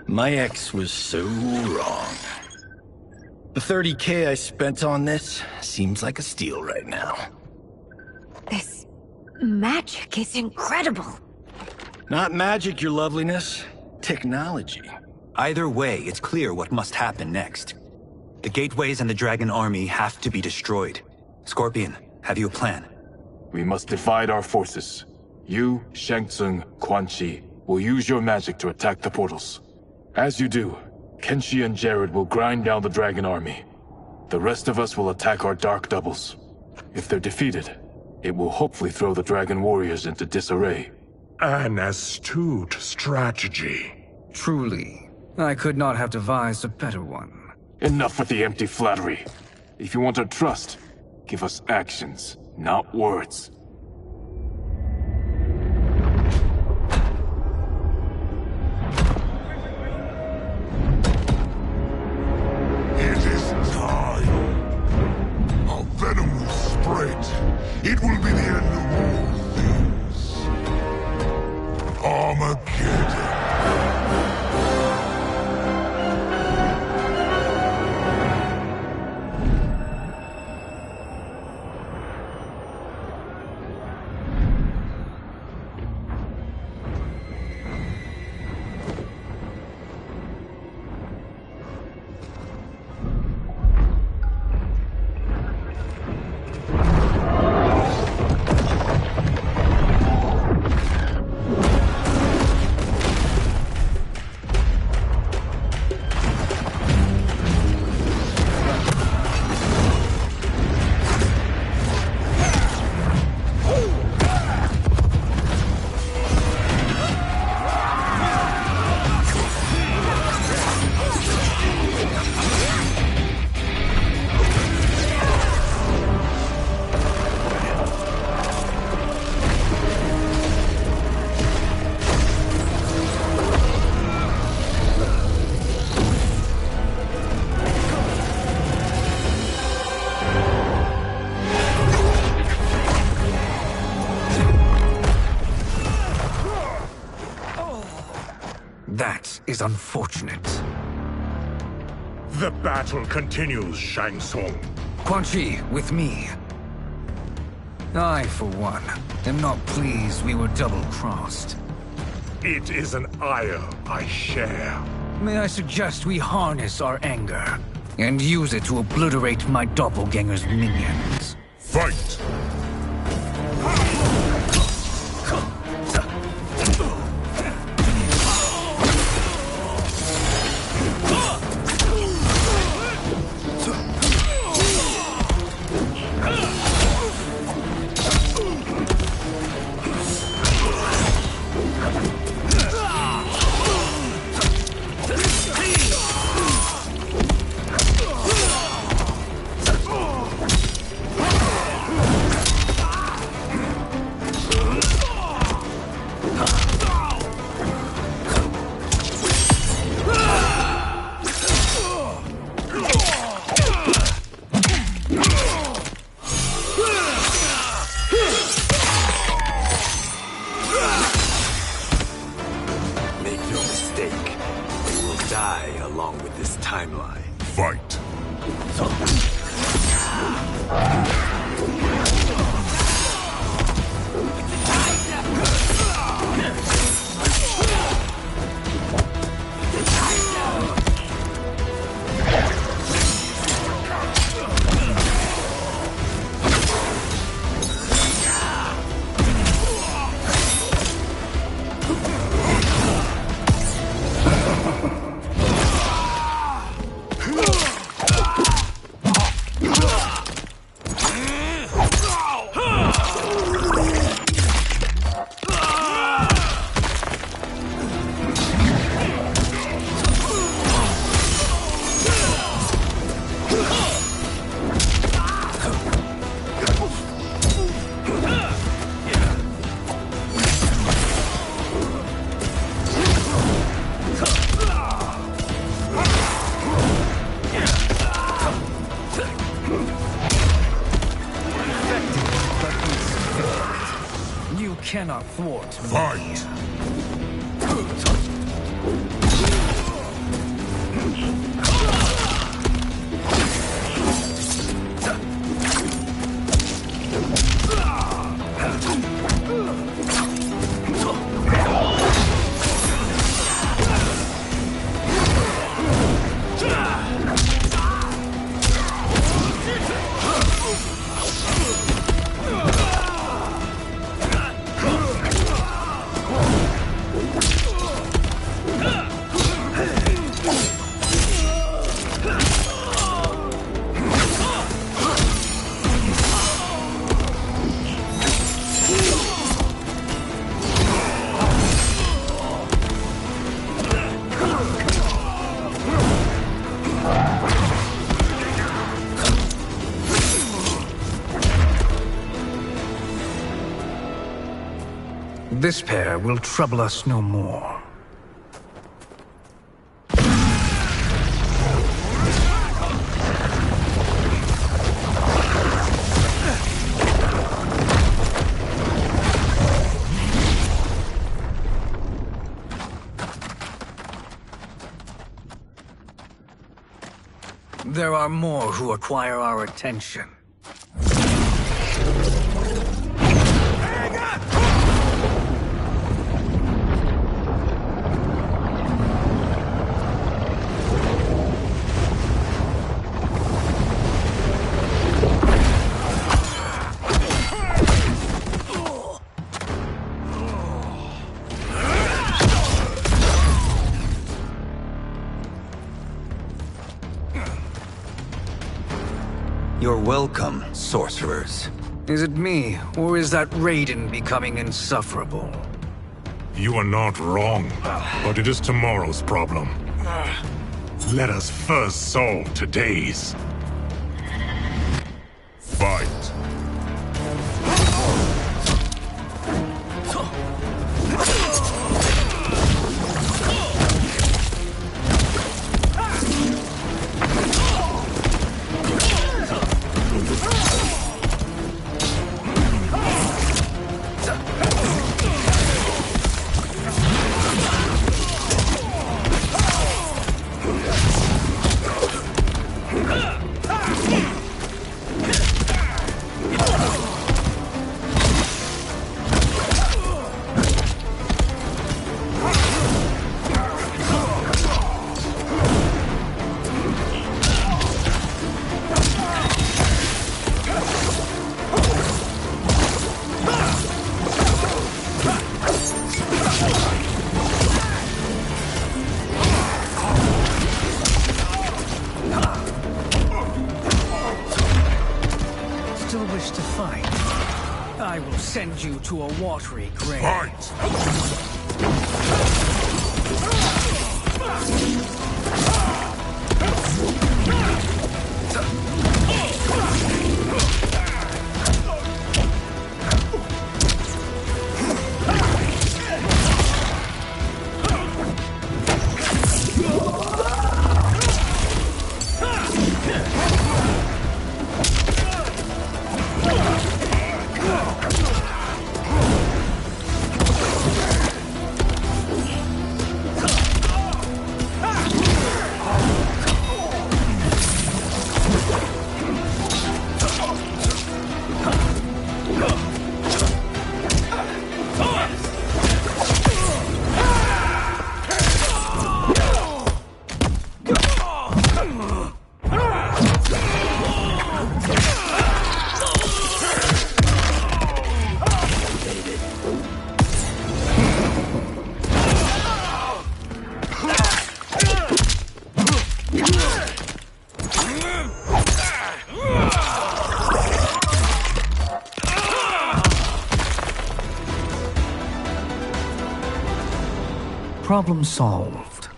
My ex was so wrong. The 30K I spent on this seems like a steal right now. This magic is incredible. Not magic, your loveliness. Technology. Either way, it's clear what must happen next. The gateways and the Dragon Army have to be destroyed. Scorpion, have you a plan? We must divide our forces. You, Shang Tsung, Quan Chi will use your magic to attack the portals. As you do, Kenshi and Jared will grind down the Dragon Army. The rest of us will attack our Dark Doubles. If they're defeated, it will hopefully throw the Dragon Warriors into disarray. An astute strategy. Truly, I could not have devised a better one. Enough with the empty flattery. If you want our trust, give us actions, not words. Venom will spread. It will be the end of all things. Armageddon. That is unfortunate. The battle continues, Shang Tsung. Quan Chi, with me. I, for one, am not pleased we were double-crossed. It is an ire I share. May I suggest we harness our anger and use it to obliterate my doppelganger's minions? Fight! Cannot thwart me. Fight! This pair will trouble us no more. There are more who acquire our attention. You're welcome, sorcerers. Is it me, or is that Raiden becoming insufferable? You are not wrong, but it is tomorrow's problem. Let us first solve today's. Fight! to a watery grave. Problem solved.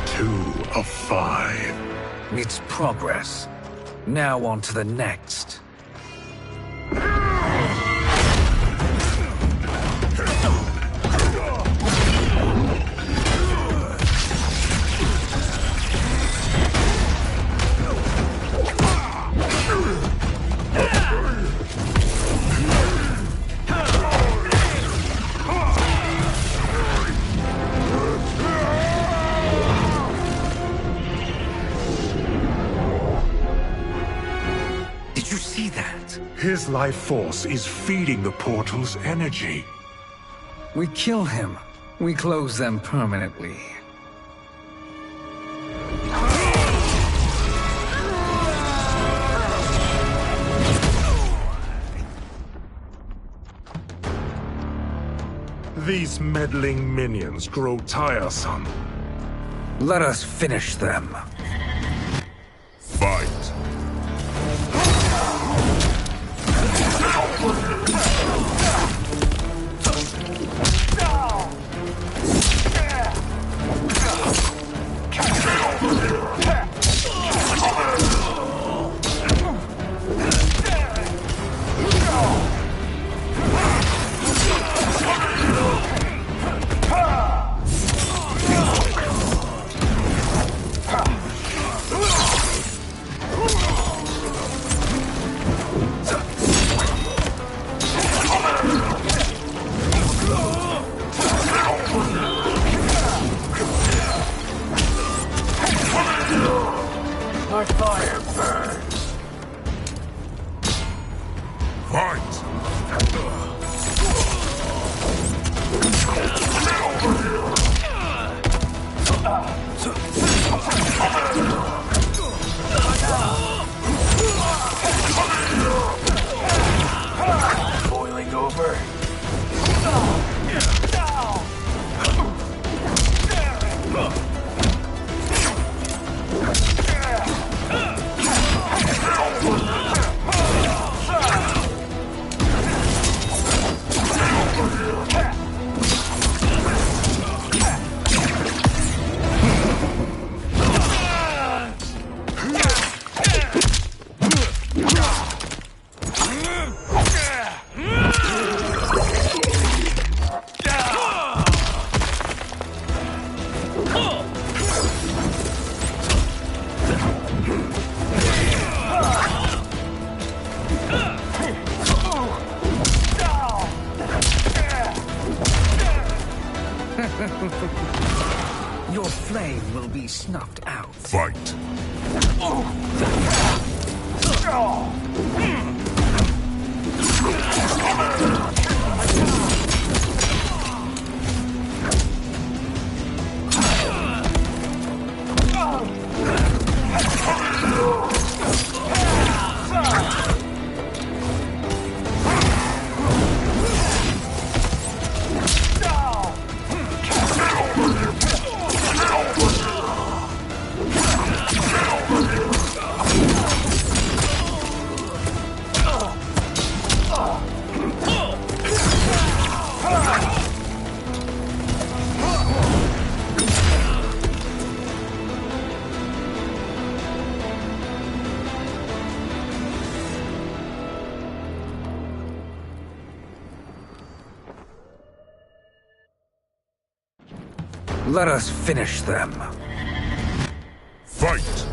Two of 5. It's progress. Now on to the next. His life force is feeding the portal's energy. We kill him. We close them permanently. These meddling minions grow tiresome. Let us finish them. Fight. My fire burns. Boiling over. Your flame will be snuffed out. Fight. Let us finish them. Fight!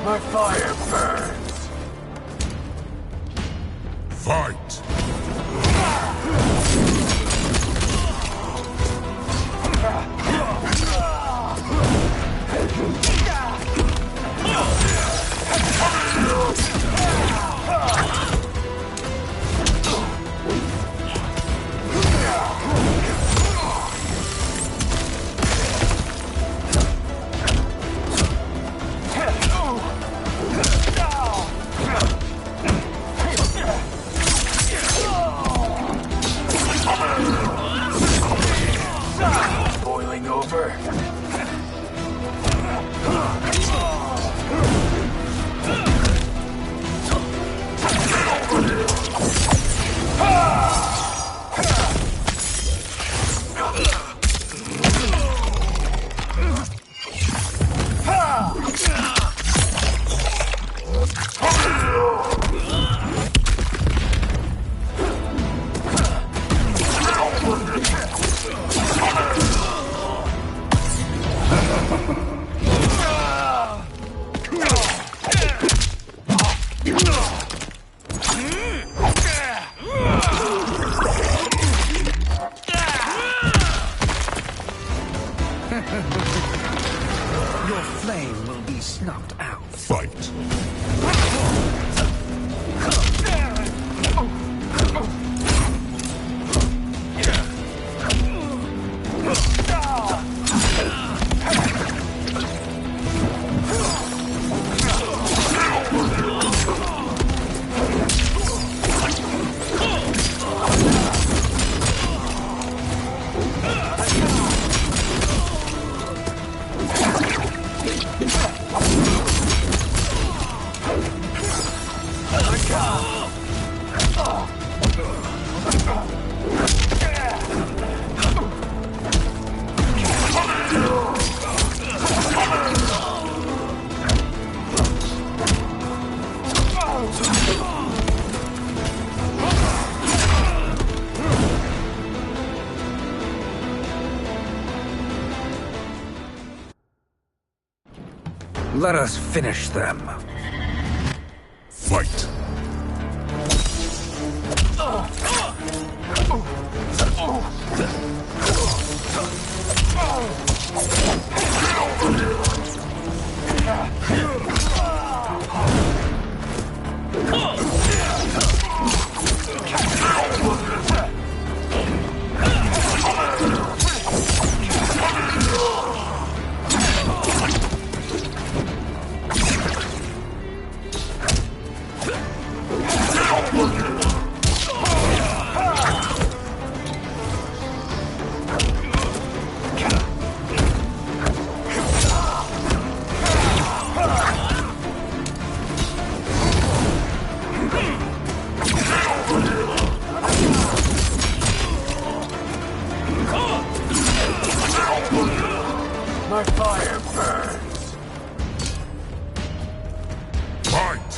My fire burns. Fight! Boiling over. Your flame will be snuffed out. Fight! Let us finish them. Fight! My fire burns. Fight!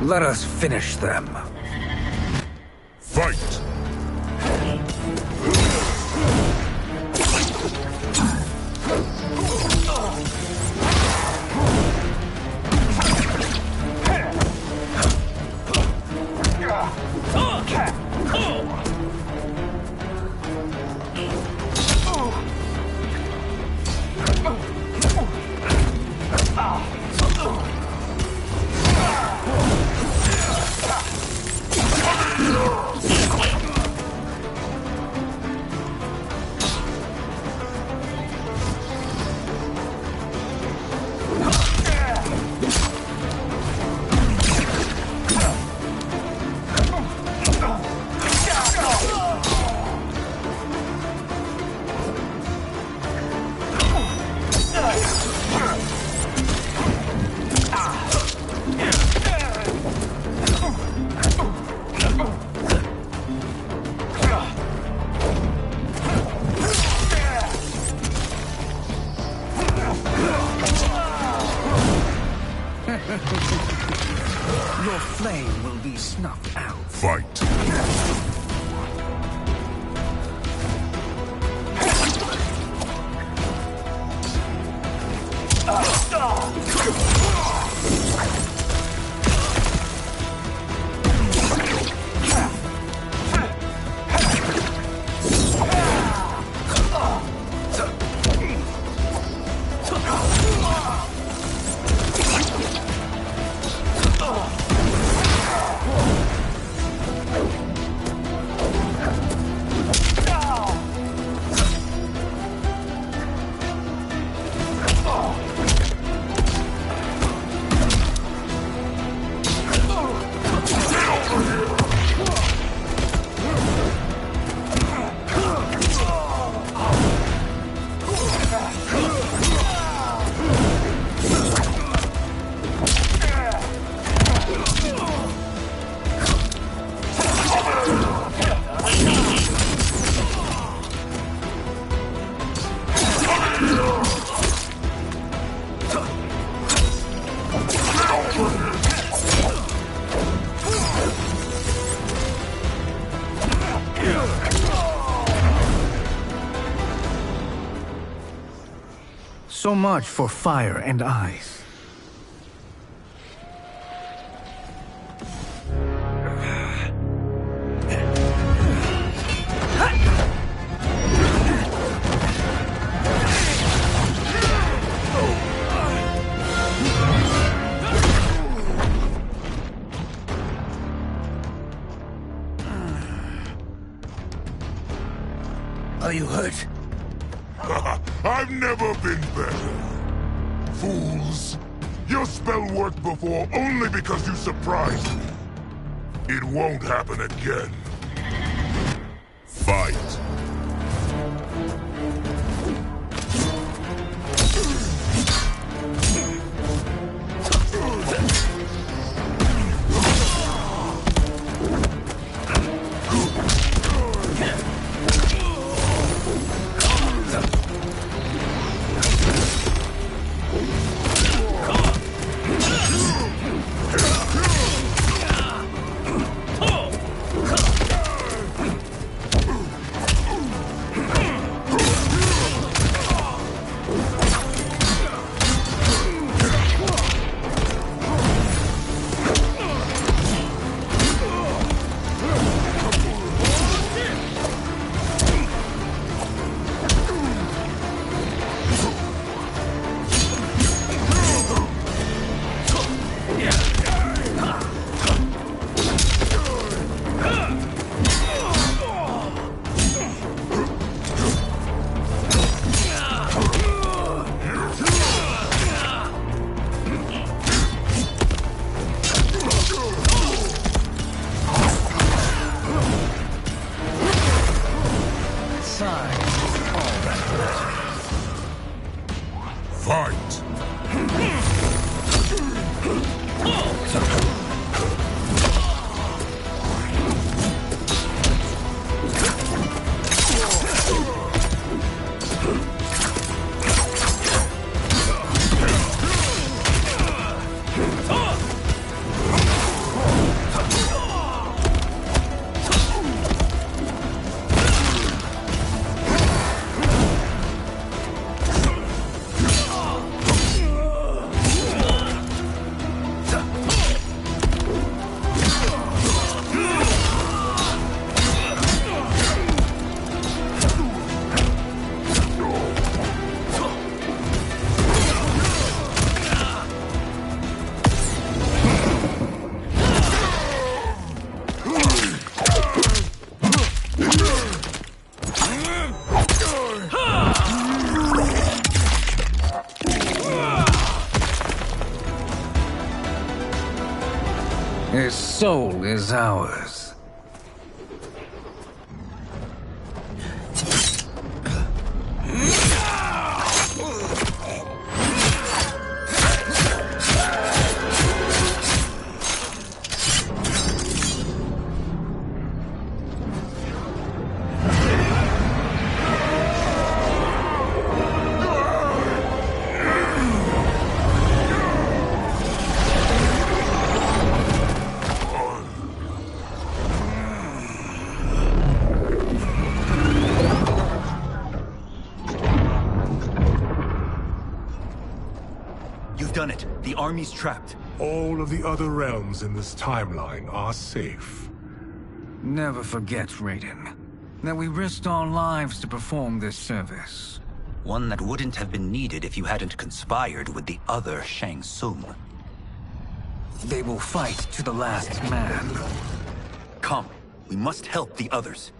Let us finish them. Fight! Your flame will be snuffed out. Fight! So much for fire and ice. Are you hurt? I've never been better. Fools. Your spell worked before only because you surprised me. It won't happen again. Fight. His soul is ours. Done it. The army's trapped. All of the other realms in this timeline are safe. Never forget, Raiden, that we risked our lives to perform this service. One that wouldn't have been needed if you hadn't conspired with the other Shang Tsung. They will fight to the last man. Come, we must help the others.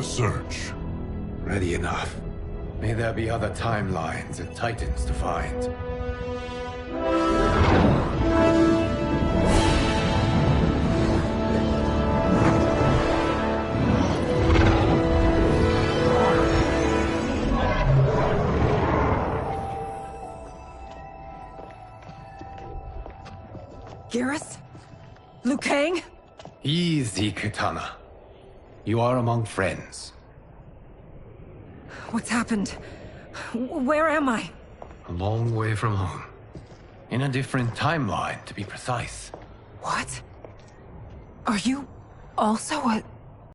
Search. Ready enough. May there be other timelines and titans to find. Garrus? Liu Kang? Easy, Kitana. You are among friends. What's happened? Where am I? A long way from home. In a different timeline, to be precise. What? Are you also a